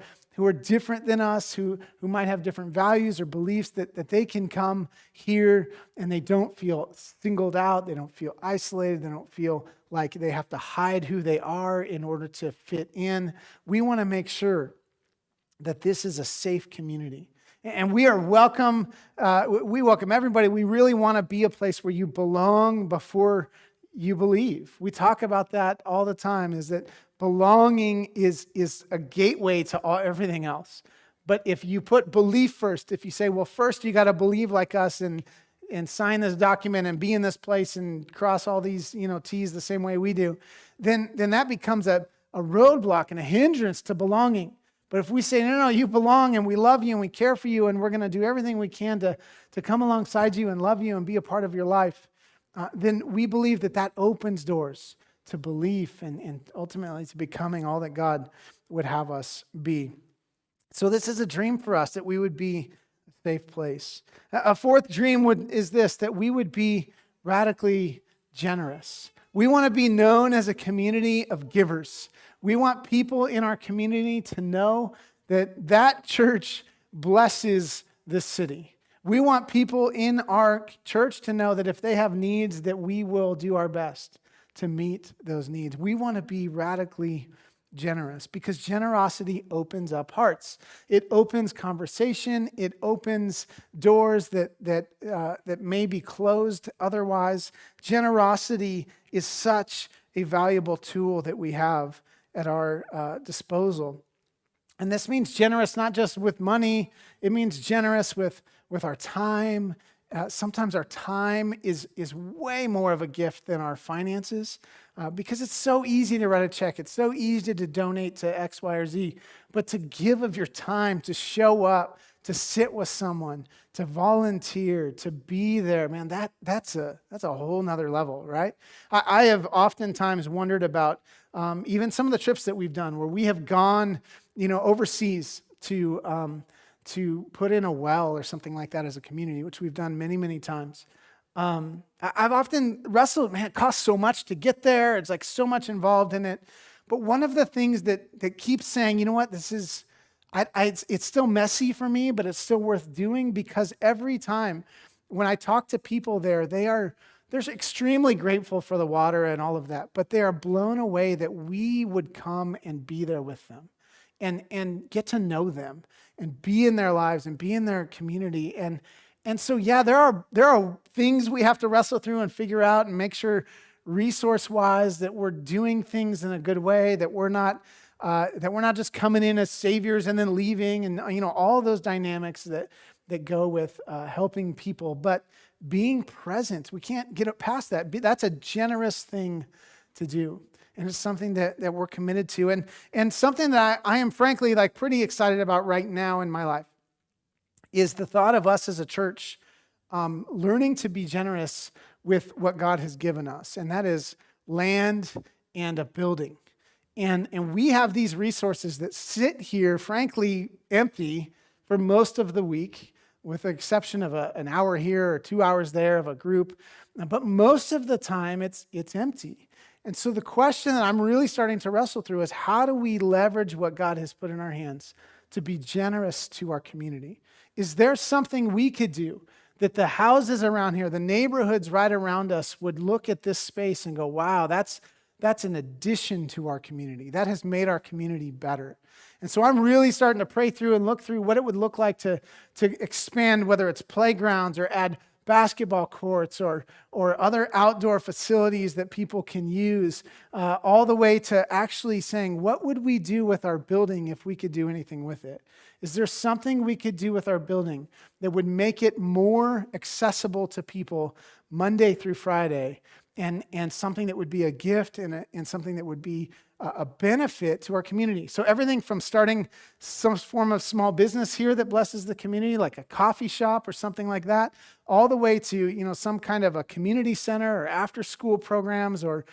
different than us, who might have different values or beliefs, that they can come here and they don't feel singled out, they don't feel isolated, they don't feel like they have to hide who they are in order to fit in. We want to make sure that this is a safe community. And we are welcome, we welcome everybody. We really want to be a place where you belong before you believe. We talk about that all the time, is that belonging is a gateway to everything else. But if you put belief first, if you say, well, first you got to believe like us and sign this document and be in this place and cross all these, T's the same way we do, then that becomes a roadblock and a hindrance to belonging. But if we say, no, you belong and we love you and we care for you and we're going to do everything we can to come alongside you and love you and be a part of your life, then we believe that opens doors to belief and ultimately to becoming all that God would have us be. So this is a dream for us, that we would be a safe place. A fourth dream is this, that we would be radically generous. We want to be known as a community of givers. We want people in our community to know that church blesses this city. We want people in our church to know that if they have needs, that we will do our best to meet those needs. We want to be radically generous because generosity opens up hearts. It opens conversation. It opens doors that may be closed otherwise. Generosity is such a valuable tool that we have at our disposal. And this means generous not just with money. It means generous with our time. Sometimes our time is way more of a gift than our finances because it's so easy to write a check. It's so easy to donate to X, Y, or Z. But to give of your time, to show up, to sit with someone, to volunteer, to be there, man, that's a whole nother level, right? I have oftentimes wondered about even some of the trips that we've done where we have gone, overseas to put in a well or something like that as a community, which we've done many, many times. I've often wrestled, man, it costs so much to get there. It's like so much involved in it. But one of the things that keeps saying, you know what, this is, it's still messy for me, but it's still worth doing, because every time when I talk to people there, they're extremely grateful for the water and all of that, but they are blown away that we would come and be there with them and get to know them and be in their lives and be in their community. And so, yeah, there are things we have to wrestle through and figure out and make sure resource-wise that we're doing things in a good way, that we're not just coming in as saviors and then leaving, and all those dynamics that go with helping people. But being present, we can't get past that. That's a generous thing to do. And it's something that we're committed to. And something that I am frankly like pretty excited about right now in my life is the thought of us as a church learning to be generous with what God has given us. And that is land and a building. And we have these resources that sit here, frankly, empty for most of the week, with the exception of an hour here or 2 hours there of a group. But most of the time, it's empty. And so the question that I'm really starting to wrestle through is, how do we leverage what God has put in our hands to be generous to our community? Is there something we could do that the houses around here, the neighborhoods right around us would look at this space and go, wow, that's an addition to our community. That has made our community better. And so I'm really starting to pray through and look through what it would look like to expand, whether it's playgrounds or add basketball courts or other outdoor facilities that people can use, all the way to actually saying, what would we do with our building if we could do anything with it? Is there something we could do with our building that would make it more accessible to people Monday through Friday, and something that would be a gift and something that would be a benefit to our community? So everything from starting some form of small business here that blesses the community, like a coffee shop or something like that, all the way to some kind of a community center or after school programs or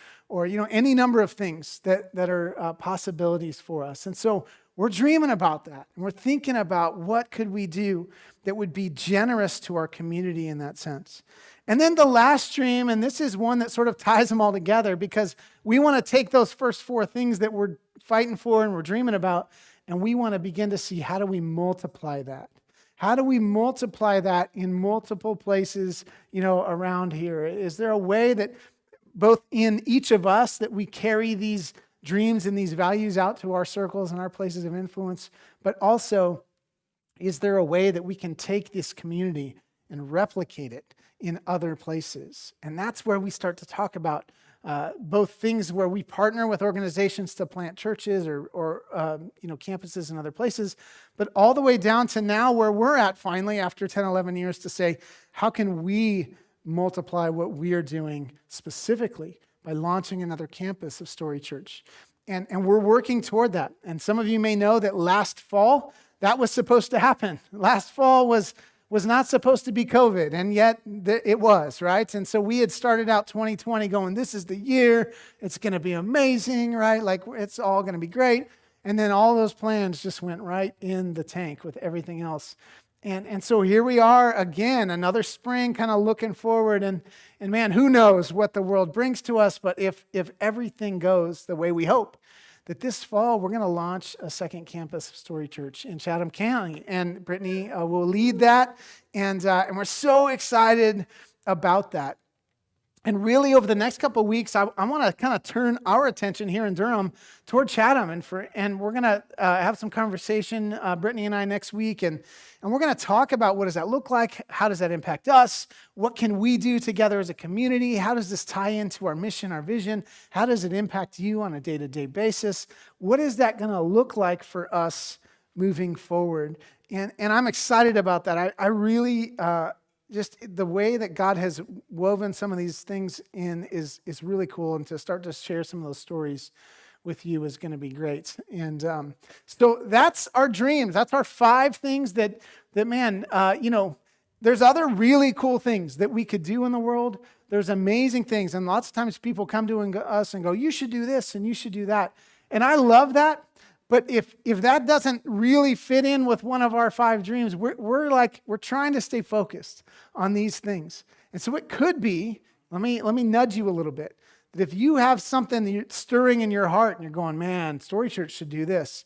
any number of things that are possibilities for us. And so we're dreaming about that, and we're thinking about what could we do that would be generous to our community in that sense. And then the last dream, and this is one that sort of ties them all together, because we want to take those first four things that we're fighting for and we're dreaming about, and we want to begin to see, how do we multiply that? How do we multiply that in multiple places, around here? Is there a way that both in each of us that we carry these dreams and these values out to our circles and our places of influence, but also, is there a way that we can take this community and replicate it in other places? And that's where we start to talk about both things where we partner with organizations to plant churches or campuses in other places, but all the way down to now where we're at finally after 10, 11 years to say, how can we multiply what we are doing specifically by launching another campus of Story Church? And we're working toward that. And some of you may know that last fall, that was supposed to happen. Last fall was not supposed to be COVID, and yet it was, right? And so we had started out 2020 going, this is the year, it's going to be amazing, right? Like, it's all going to be great. And then all those plans just went right in the tank with everything else. And so here we are again, another spring, kind of looking forward, and man, who knows what the world brings to us, but if everything goes the way we hope, that this fall we're going to launch a second campus of Story Church in Chatham County, and Brittany will lead that, and we're so excited about that. And really, over the next couple of weeks, I want to kind of turn our attention here in Durham toward Chatham, and we're going to have some conversation, Brittany and I, next week, and we're going to talk about what does that look like, how does that impact us, what can we do together as a community, how does this tie into our mission, our vision, how does it impact you on a day-to-day basis, what is that going to look like for us moving forward? And I'm excited about that. I really... just the way that God has woven some of these things in is really cool. And to start to share some of those stories with you is going to be great. And so that's our dreams. That's our 5 things that man, there's other really cool things that we could do in the world. There's amazing things. And lots of times people come to us and go, you should do this and you should do that. And I love that. But if that doesn't really fit in with one of our 5 dreams, we're trying to stay focused on these things. And so it could be, let me nudge you a little bit, that if you have something that you're stirring in your heart and you're going, man, Story Church should do this,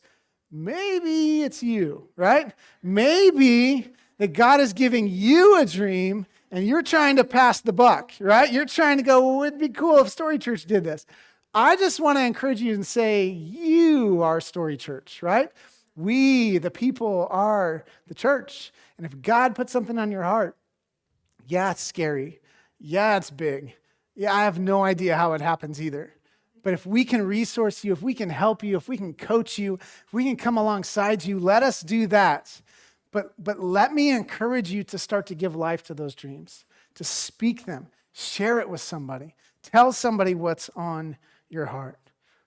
maybe it's you, right? Maybe that God is giving you a dream and you're trying to pass the buck, right? You're trying to go, well, it'd be cool if Story Church did this. I just want to encourage you and say, you are Story Church, right? We, the people, are the church. And if God puts something on your heart, yeah, it's scary. Yeah, it's big. Yeah, I have no idea how it happens either. But if we can resource you, if we can help you, if we can coach you, if we can come alongside you, let us do that. But let me encourage you to start to give life to those dreams, to speak them, share it with somebody, tell somebody what's on your heart.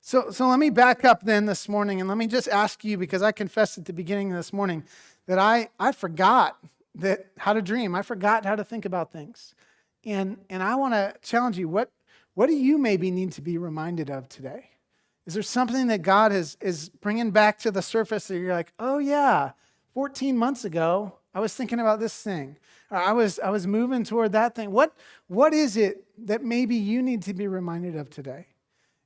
So let me back up then this morning, and let me just ask you, because I confessed at the beginning of this morning that I forgot how to dream. I forgot how to think about things. And I want to challenge you. What do you maybe need to be reminded of today? Is there something that God is bringing back to the surface that you're like, oh yeah, 14 months ago, I was thinking about this thing. Or I was moving toward that thing. What is it that maybe you need to be reminded of today?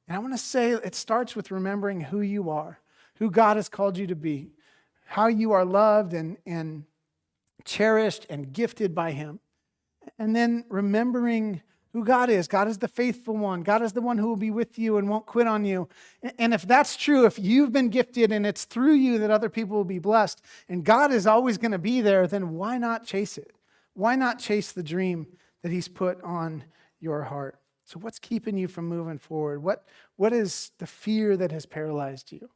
And I want to say it starts with remembering who you are, who God has called you to be, how you are loved and cherished and gifted by Him. And then remembering who God is. God is the faithful one. God is the one who will be with you and won't quit on you. And if that's true, if you've been gifted and it's through you that other people will be blessed, and God is always going to be there, then why not chase it? Why not chase the dream that He's put on your heart? So what's keeping you from moving forward? What is the fear that has paralyzed you?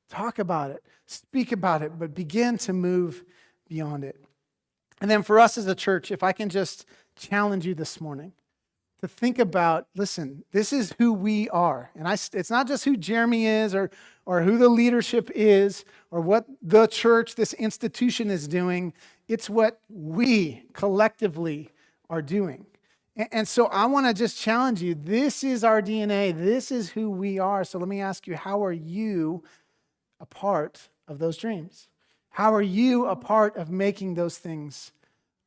Talk about it. Speak about it, but begin to move beyond it. And then for us as a church, if I can just challenge you this morning to think about, listen, this is who we are. And it's not just who Jeremy is or who the leadership is or what the church, this institution is doing. It's what we collectively are doing. And so I want to just challenge you. This is our DNA. This is who we are. So let me ask you, how are you a part of those dreams? How are you a part of making those things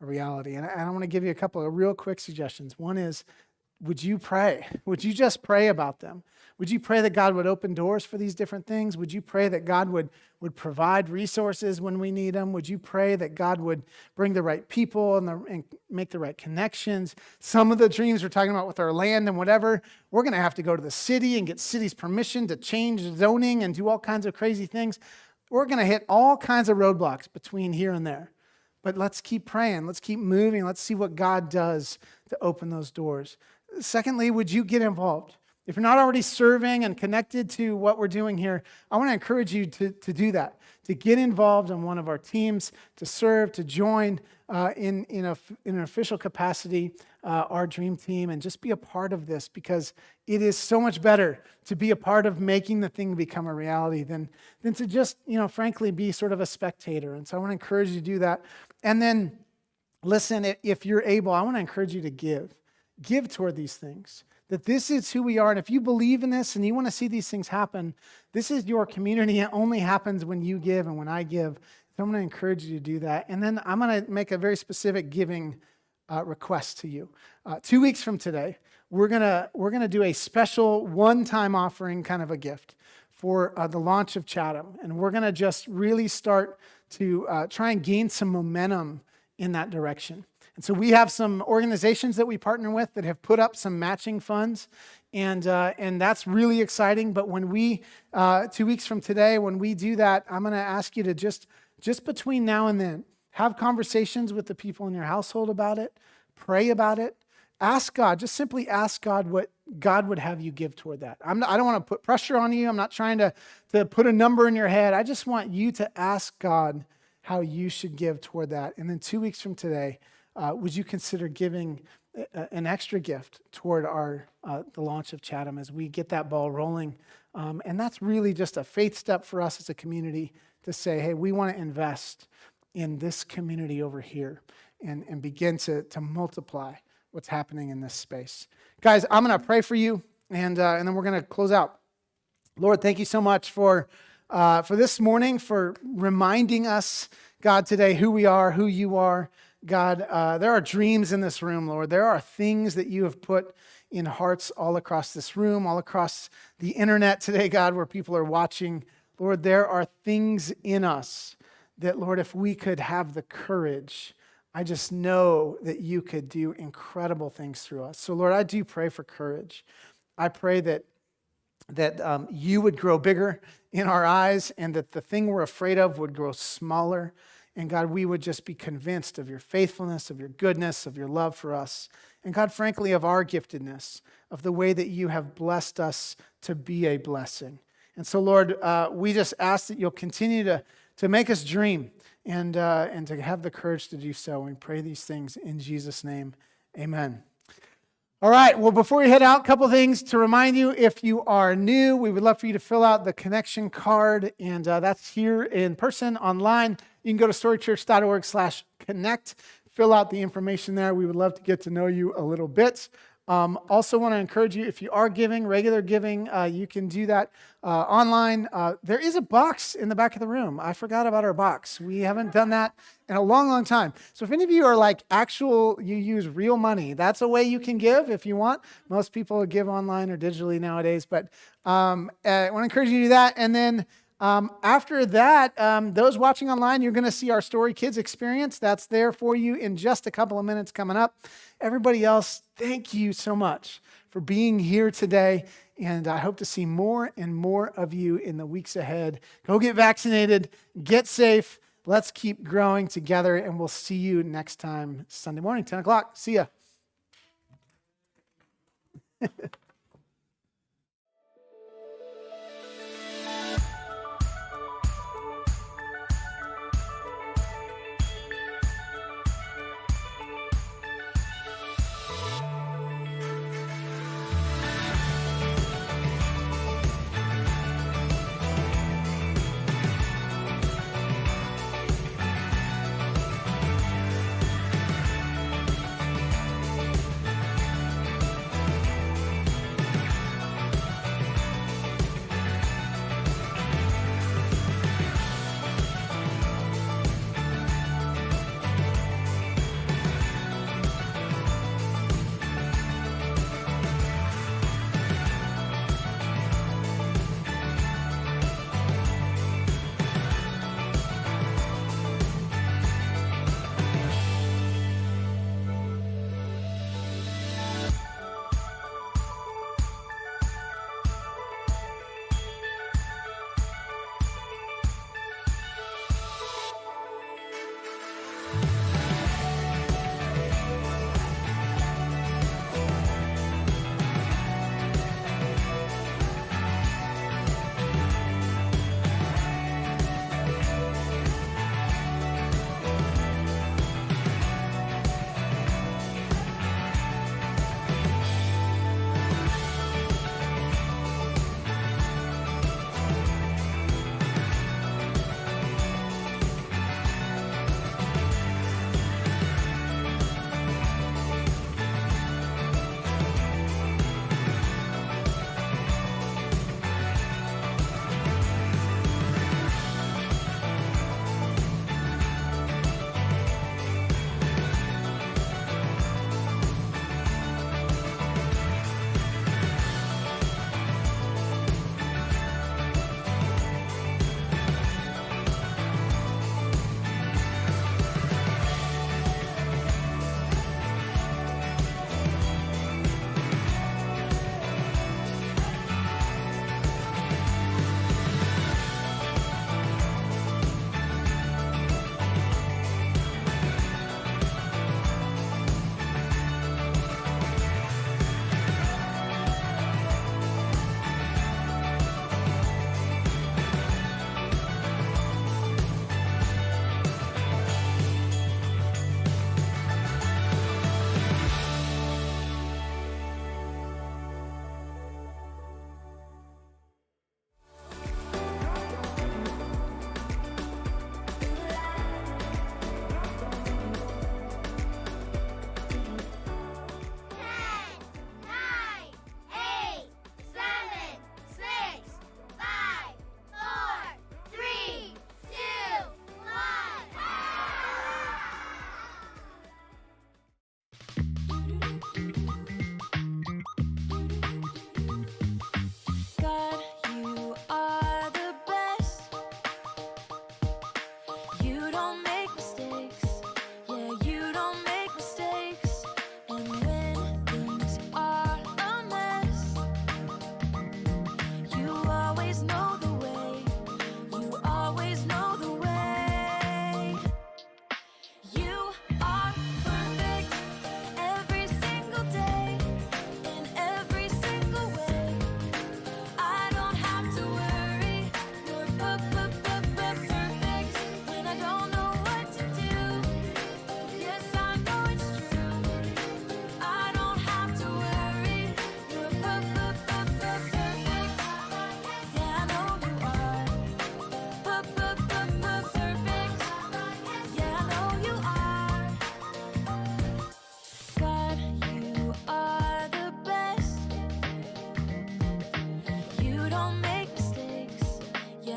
a reality? And I want to give you a couple of real quick suggestions. One is, would you pray? Would you just pray about them? Would you pray that God would open doors for these different things? Would you pray that God would provide resources when we need them? Would you pray that God would bring the right people and make the right connections? Some of the dreams we're talking about with our land and whatever, we're going to have to go to the city and get city's permission to change zoning and do all kinds of crazy things. We're going to hit all kinds of roadblocks between here and there. But let's keep praying. Let's keep moving. Let's see what God does to open those doors. Secondly, would you get involved? If you're not already serving and connected to what we're doing here, I want to encourage you to do that, to get involved in one of our teams, to serve, to join in an official capacity, our dream team, and just be a part of this, because it is so much better to be a part of making the thing become a reality than to just, frankly, be sort of a spectator. And so I want to encourage you to do that. And then, listen, if you're able, I want to encourage you to give. Give toward these things. That this is who we are. And if you believe in this and you want to see these things happen, this is your community. It only happens when you give and when I give. So I'm going to encourage you to do that. And then I'm going to make a very specific giving request to you. 2 weeks from today, we're gonna do a special one-time offering, kind of a gift for the launch of Chatham. And we're going to just really start to try and gain some momentum in that direction. And so we have some organizations that we partner with that have put up some matching funds, and that's really exciting. But when we, 2 weeks from today, when we do that, I'm going to ask you to just between now and then, have conversations with the people in your household about it, pray about it, ask God, just simply ask God what God would have you give toward that. I don't want to put pressure on you. I'm not trying to put a number in your head. I just want you to ask God how you should give toward that. And then 2 weeks from today, would you consider giving an extra gift toward the launch of Chatham as we get that ball rolling? And that's really just a faith step for us as a community to say, hey, we want to invest in this community over here and begin to multiply what's happening in this space. Guys, I'm going to pray for you, and then we're going to close out. Lord, thank you so much for this morning, for reminding us, God, today who we are, who you are. God, there are dreams in this room, Lord. There are things that you have put in hearts all across this room, all across the internet today, God, where people are watching. Lord, there are things in us that, Lord, if we could have the courage, I just know that you could do incredible things through us. So, Lord, I do pray for courage. I pray that you would grow bigger in our eyes, and that the thing we're afraid of would grow smaller. And God, we would just be convinced of your faithfulness, of your goodness, of your love for us. And God, frankly, of our giftedness, of the way that you have blessed us to be a blessing. And so, Lord, we just ask that you'll continue to make us dream and to have the courage to do so. We pray these things in Jesus' name. Amen. All right, well, before we head out, a couple things to remind you. If you are new, we would love for you to fill out the connection card, and that's here in person, online. You can go to storychurch.org/connect, fill out the information there. We would love to get to know you a little bit. Also want to encourage you, if you are giving, regular giving, you can do that online. There is a box in the back of the room. I forgot about our box. We haven't done that in a long, long time. So if any of you are like you use real money, that's a way you can give if you want. Most people give online or digitally nowadays, but I want to encourage you to do that. And then after that, those watching online, you're going to see our Story Kids experience. That's there for you in just a couple of minutes coming up. Everybody else, thank you so much for being here today. And I hope to see more and more of you in the weeks ahead. Go get vaccinated, get safe. Let's keep growing together, and we'll see you next time, Sunday morning, 10 o'clock. See ya.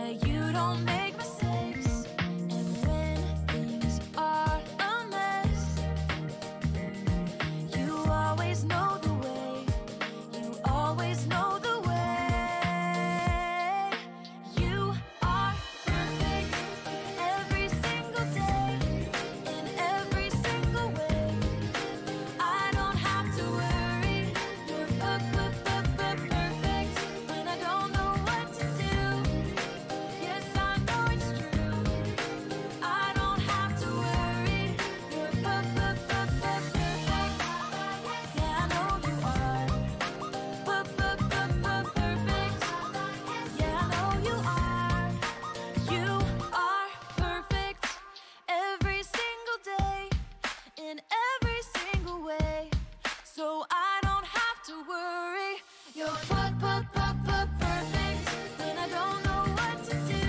where you don't make mistakes. And when things are a mess, you always know the way. You always know the way. You are perfect every single day, in every single way. I don't have to worry. You're perfect when I don't know what to do. Yes, I know it's true. I don't have to worry. You're perfect. Yeah, I know you are. Perfect. Yeah, I know you are. You are perfect every single day, in every single way. So I don't have to worry. You're perfect when I don't know what to do.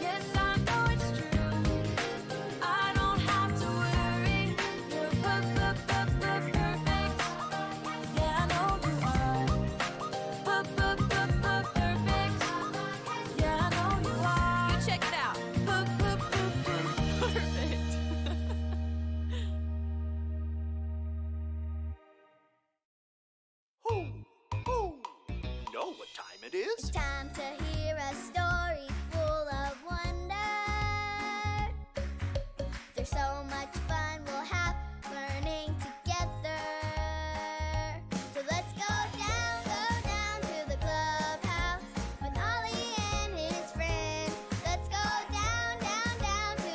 Yes, I know it's true. I don't have to worry. You're perfect. Yeah, I know you are. Perfect. Yeah, I know you are. You check it out. Perfect. Who know what time it is? It's time to hear a story full of wonder. There's so much fun we'll have learning together. So let's go down to the clubhouse with Ollie and his friends. Let's go down to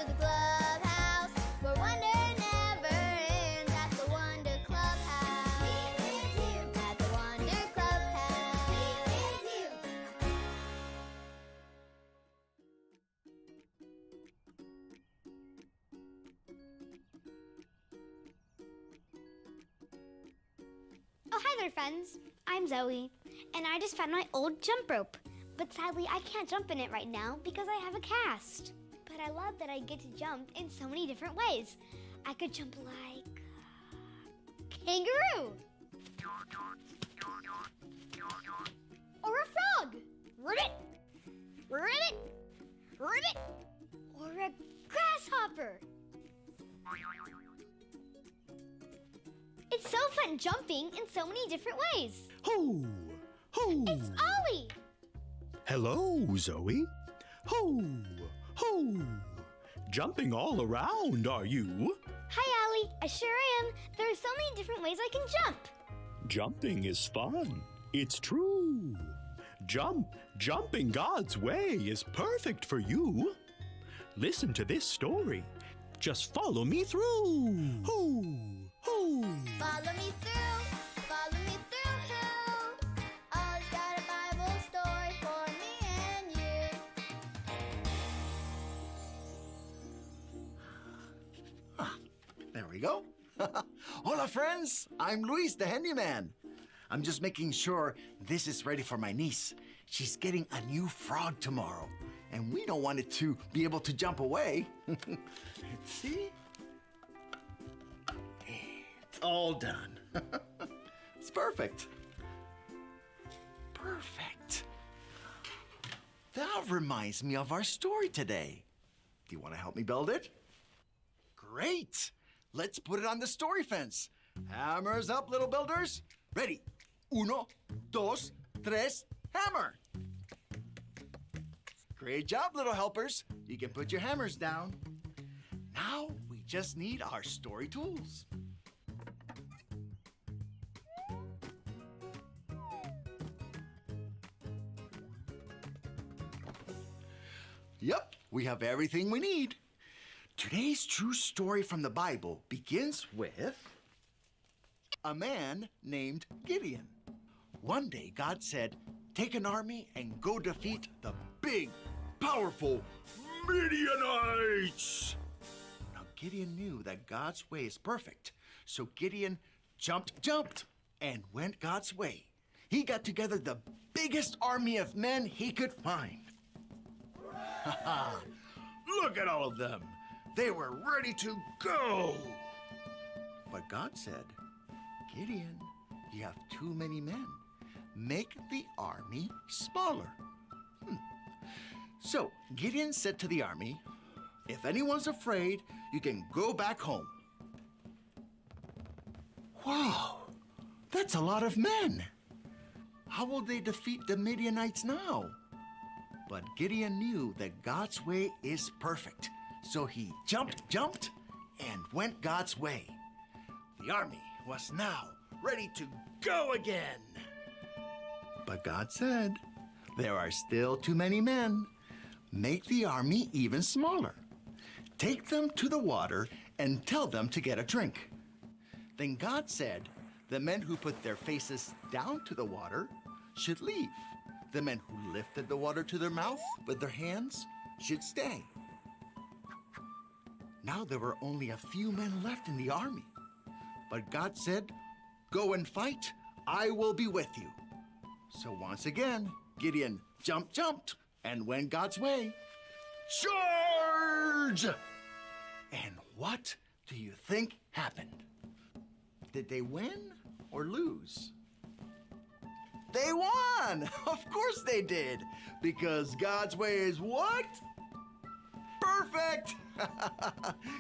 the clubhouse where wonder never ends at the Wonder Clubhouse. At the Wonder Clubhouse. Oh, hi there, friends. I'm Zoe, and I just found my old jump rope. But sadly, I can't jump in it right now because I have a cast. But I love that I get to jump in so many different ways. I could jump like kangaroo, or a frog, ribbit, ribbit, ribbit, or a grasshopper. It's so fun jumping in so many different ways. Ho! It's Ollie. Hello, Zoe. Ho! Jumping all around, are you? Hi, Ollie. I sure am. There are so many different ways I can jump. Jumping is fun. It's true. Jumping God's way is perfect for you. Listen to this story. Just follow me through. Ho! Follow me through, Ollie's got a Bible story for me and you. There we go. Hola, friends. I'm Luis, the handyman. I'm just making sure this is ready for my niece. She's getting a new frog tomorrow, and we don't want it to be able to jump away. See? It's all done. It's perfect. Perfect. That reminds me of our story today. Do you want to help me build it? Great! Let's put it on the story fence. Hammers up, little builders. Ready? Uno, dos, tres, hammer! Great job, little helpers. You can put your hammers down. Now we just need our story tools. Yep, we have everything we need. Today's true story from the Bible begins with a man named Gideon. One day, God said, take an army and go defeat the big, powerful Midianites. Now, Gideon knew that God's way is perfect, so Gideon jumped, and went God's way. He got together the biggest army of men he could find. Look at all of them. They were ready to go. But God said, Gideon, you have too many men. Make the army smaller. So Gideon said to the army, "If anyone's afraid, you can go back home." Wow, that's a lot of men. How will they defeat the Midianites now? But Gideon knew that God's way is perfect. So he jumped, and went God's way. The army was now ready to go again. But God said, "There are still too many men. Make the army even smaller. Take them to the water and tell them to get a drink." Then God said, the men who put their faces down to the water should leave. The men who lifted the water to their mouth with their hands should stay. Now there were only a few men left in the army. But God said, "Go and fight. I will be with you." So once again, Gideon jumped, and went God's way. Charge! And what do you think happened? Did they win or lose? They won! Of course they did, because God's way is what? Perfect!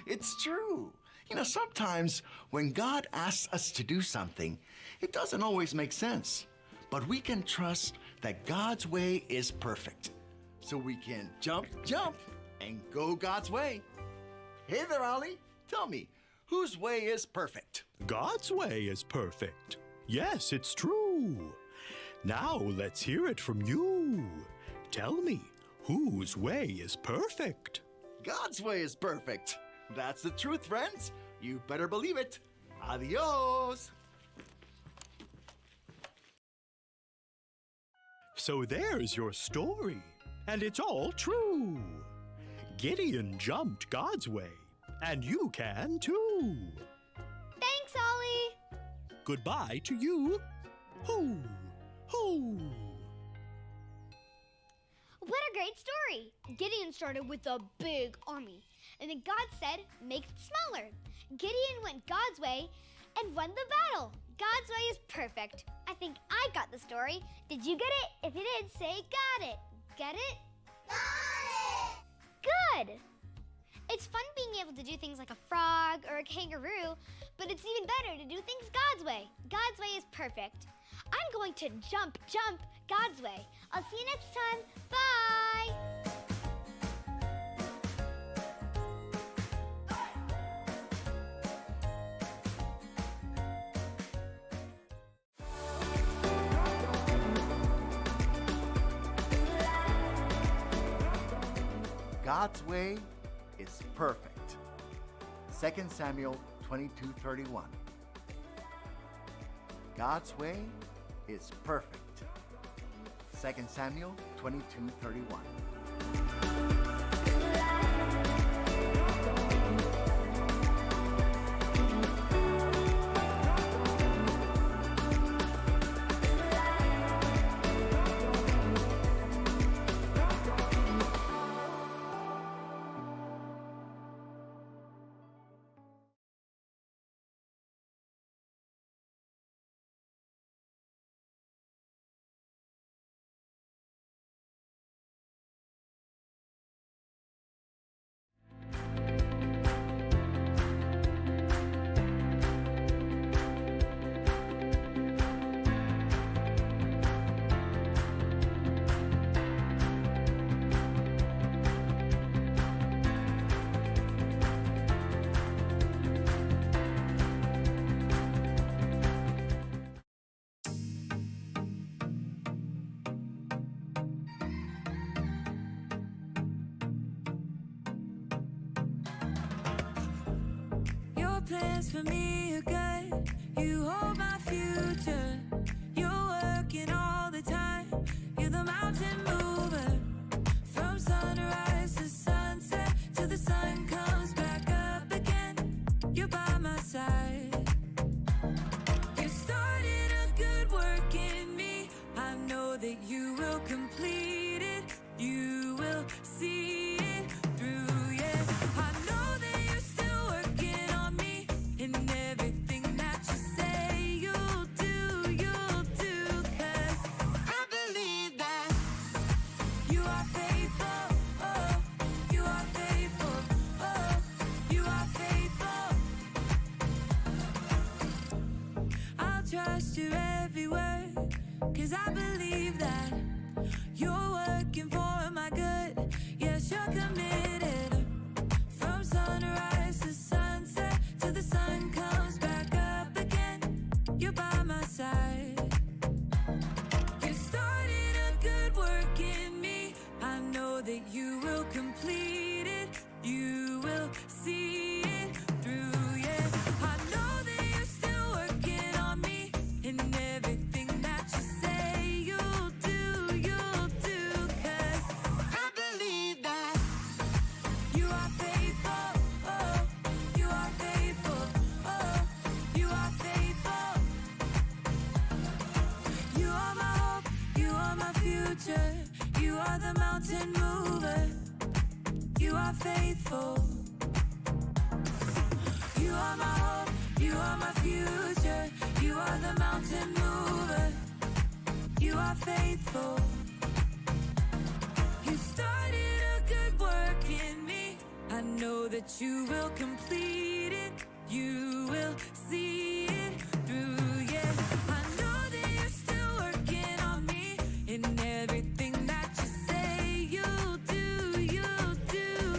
It's true. You know, sometimes when God asks us to do something, it doesn't always make sense. But we can trust that God's way is perfect. So we can jump, and go God's way. Hey there, Ollie. Tell me, whose way is perfect? God's way is perfect. Yes, it's true. Now let's hear it from you. Tell me, whose way is perfect? God's way is perfect. That's the truth, friends. You better believe it. Adios. So there's your story, and it's all true. Gideon jumped God's way, and you can too. Thanks, Ollie. Goodbye to you. Hoo, hoo. What a great story! Gideon started with a big army, and then God said, make it smaller. Gideon went God's way and won the battle. God's way is perfect. I think I got the story. Did you get it? If you did, say got it. Get it? Got it! Good! It's fun being able to do things like a frog or a kangaroo, but it's even better to do things God's way. God's way is perfect. I'm going to jump God's way. I'll see you next time. Bye! God's way is perfect. 2 Samuel 22:31. God's way is perfect. 2 Samuel 22:31. Plans for me are good. You hold my future. You're working all the time. You're the mountain mover. From sunrise to sunset, till the sun comes back up again. You're by my side. You started a good work in me. I know that you will complete it. You will see it through, yeah. I know that you're still working on me. And everything that you say you'll do, 'cause I believe that you are faithful. every word, 'cause I believe that you're working for my good. Yes, you're committed. From sunrise to sunset, till the sun comes back up again, you're by my side. You started a good work in me. I know that you will complete it. You will see it through, yeah. I know that you're still working on me. And everything that you say you'll do, 'cause I believe that you are faithful, oh, you are faithful, oh, you are faithful. You are my hope, you are my future, you are the mountain mover, you are faithful. You are my hope, you are my future, you are the mountain mover, you are faithful. You started a good work in me. I know that you will complete it, you will see it through, yeah. I know that you're still working on me. And everything that you say you'll do,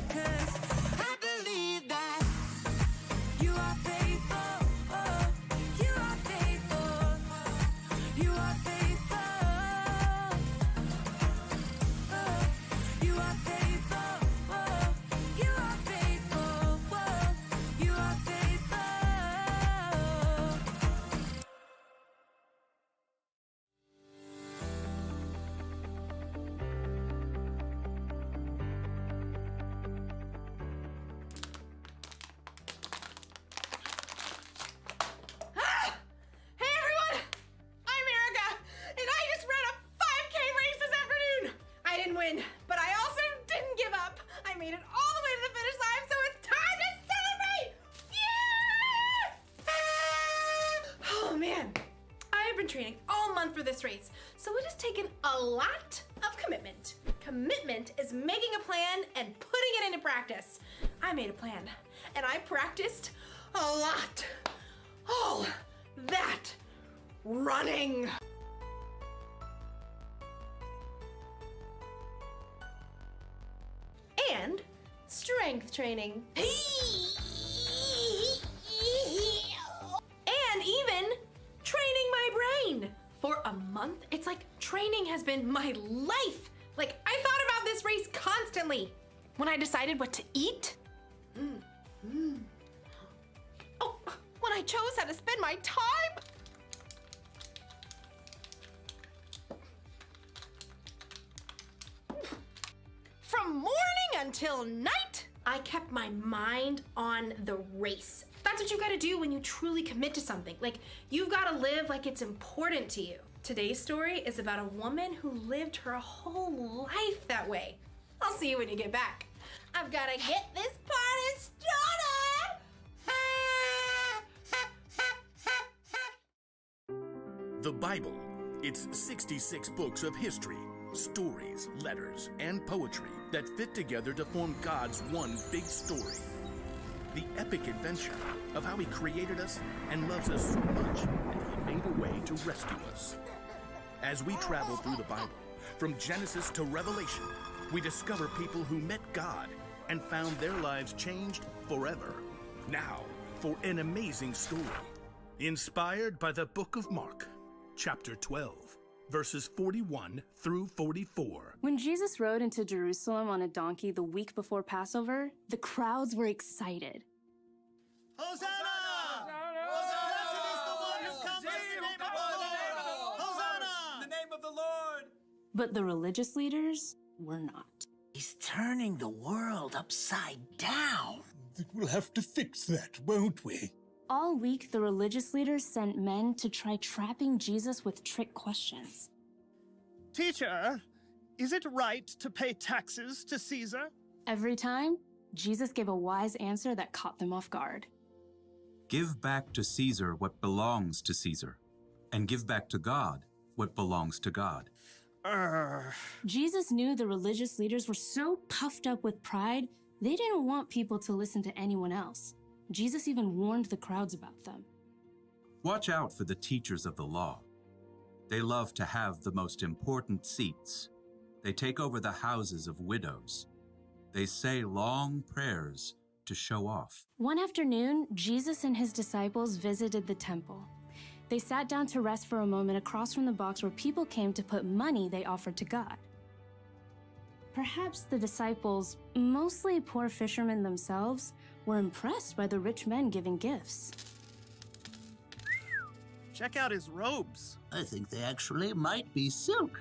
'cause I believe that you are faithful, oh, you are faithful, you are faithful, oh, you are faithful, oh, you are faithful, oh, you are faithful. Hey everyone! I'm Erica, and I just ran a 5K race this afternoon! I didn't win, but I also didn't give up. I made it all the way to the finish line, so it's time to celebrate! Yeah! Oh man, I have been training all month for this race, so it has taken a lot of commitment. Commitment is making a plan and putting it into practice. I made a plan, and I practiced a lot. All that running. And strength training. And even training my brain. For a month, it's like training has been my life. Like, I thought about this race constantly. When I decided what to eat. Oh, when I chose how to spend my time. From morning until night, I kept my mind on the race. That's what you gotta do when you truly commit to something. Like, you've gotta live like it's important to you. Today's story is about a woman who lived her whole life that way. I'll see you when you get back. I've gotta get this party started! The Bible. It's 66 books of history, stories, letters, and poetry that fit together to form God's one big story. The epic adventure of how He created us and loves us so much that He made a way to rescue us. As we travel through the Bible, from Genesis to Revelation, we discover people who met God and found their lives changed forever. Now, for an amazing story, inspired by the book of Mark, chapter 12, verses 41 through 44. When Jesus rode into Jerusalem on a donkey the week before Passover, the crowds were excited. Hosanna! Blessed is the one who comes in the name of the Lord! Hosanna! In the name of the Lord! But the religious leaders were not. He's turning the world upside down. We'll have to fix that, won't we? All week, the religious leaders sent men to try trapping Jesus with trick questions. Teacher, is it right to pay taxes to Caesar? Every time, Jesus gave a wise answer that caught them off guard. Give back to Caesar what belongs to Caesar, and give back to God what belongs to God. Jesus knew the religious leaders were so puffed up with pride, they didn't want people to listen to anyone else. Jesus even warned the crowds about them. Watch out for the teachers of the law. They love to have the most important seats. They take over the houses of widows. They say long prayers to show off. One afternoon, Jesus and his disciples visited the temple. They sat down to rest for a moment across from the box where people came to put money they offered to God. Perhaps the disciples, mostly poor fishermen themselves, were impressed by the rich men giving gifts. Check out his robes. I think they actually might be silk.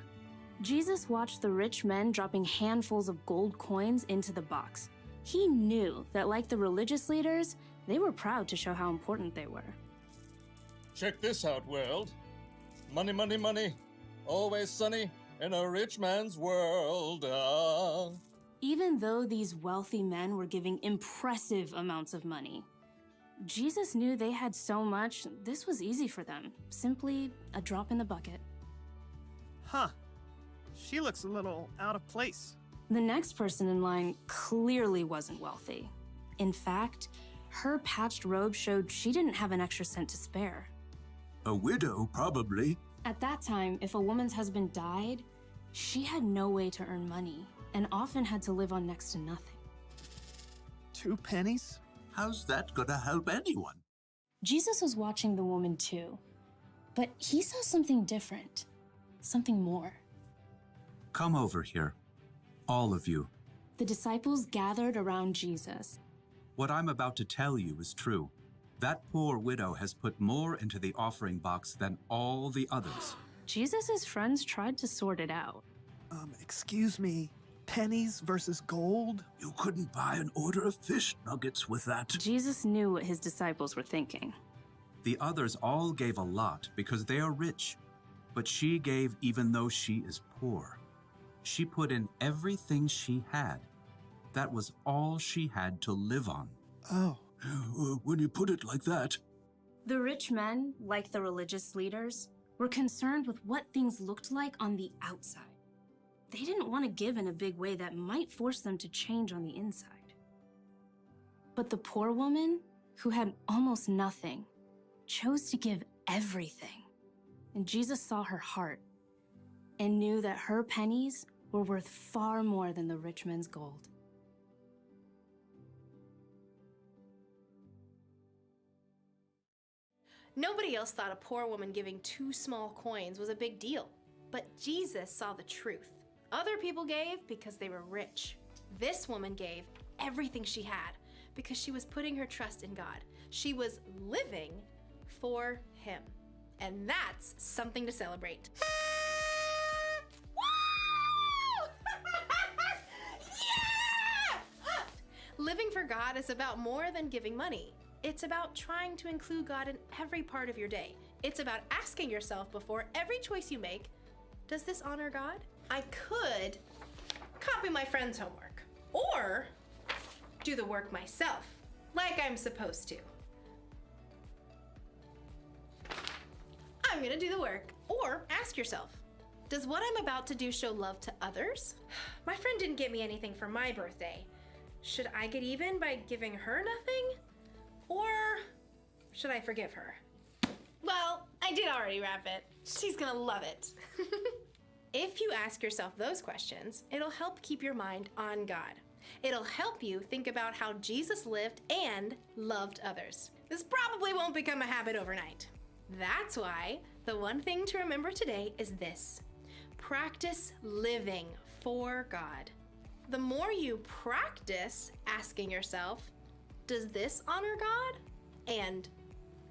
Jesus watched the rich men dropping handfuls of gold coins into the box. He knew that, like the religious leaders, they were proud to show how important they were. Check this out, world. Money, money, money. Always sunny in a rich man's world. Even though these wealthy men were giving impressive amounts of money, Jesus knew they had so much, this was easy for them. Simply a drop in the bucket. Huh. She looks a little out of place. The next person in line clearly wasn't wealthy. In fact, her patched robe showed she didn't have an extra cent to spare. A widow, probably. At that time, if a woman's husband died, she had no way to earn money and often had to live on next to nothing. 2 pennies? How's that gonna help anyone? Jesus was watching the woman too, but he saw something different, something more. Come over here, all of you. The disciples gathered around Jesus. What I'm about to tell you is true. That poor widow has put more into the offering box than all the others. Jesus' friends tried to sort it out. Excuse me, pennies versus gold? You couldn't buy an order of fish nuggets with that. Jesus knew what his disciples were thinking. The others all gave a lot because they are rich, but she gave even though she is poor. She put in everything she had. That was all she had to live on. Oh. When you put it like that. The rich men, like the religious leaders, were concerned with what things looked like on the outside. They didn't want to give in a big way that might force them to change on the inside. But the poor woman, who had almost nothing, chose to give everything. And Jesus saw her heart and knew that her pennies were worth far more than the rich man's gold. Nobody else thought a poor woman giving 2 small coins was a big deal. But Jesus saw the truth. Other people gave because they were rich. This woman gave everything she had because she was putting her trust in God. She was living for Him. And that's something to celebrate. Yeah! Living for God is about more than giving money. It's about trying to include God in every part of your day. It's about asking yourself before every choice you make, does this honor God? I could copy my friend's homework or do the work myself, like I'm supposed to. I'm gonna do the work. Or ask yourself, does what I'm about to do show love to others? My friend didn't get me anything for my birthday. Should I get even by giving her nothing? Or should I forgive her? Well, I did already wrap it. She's gonna love it. If you ask yourself those questions, it'll help keep your mind on God. It'll help you think about how Jesus lived and loved others. This probably won't become a habit overnight. That's why the one thing to remember today is this: practice living for God. The more you practice asking yourself, does this honor God? And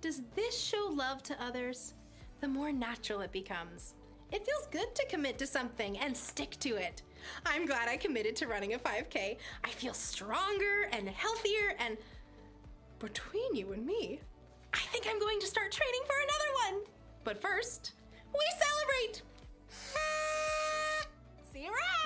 does this show love to others? The more natural it becomes. It feels good to commit to something and stick to it. I'm glad I committed to running a 5K. I feel stronger and healthier, and between you and me, I think I'm going to start training for another one. But first, we celebrate! See you around!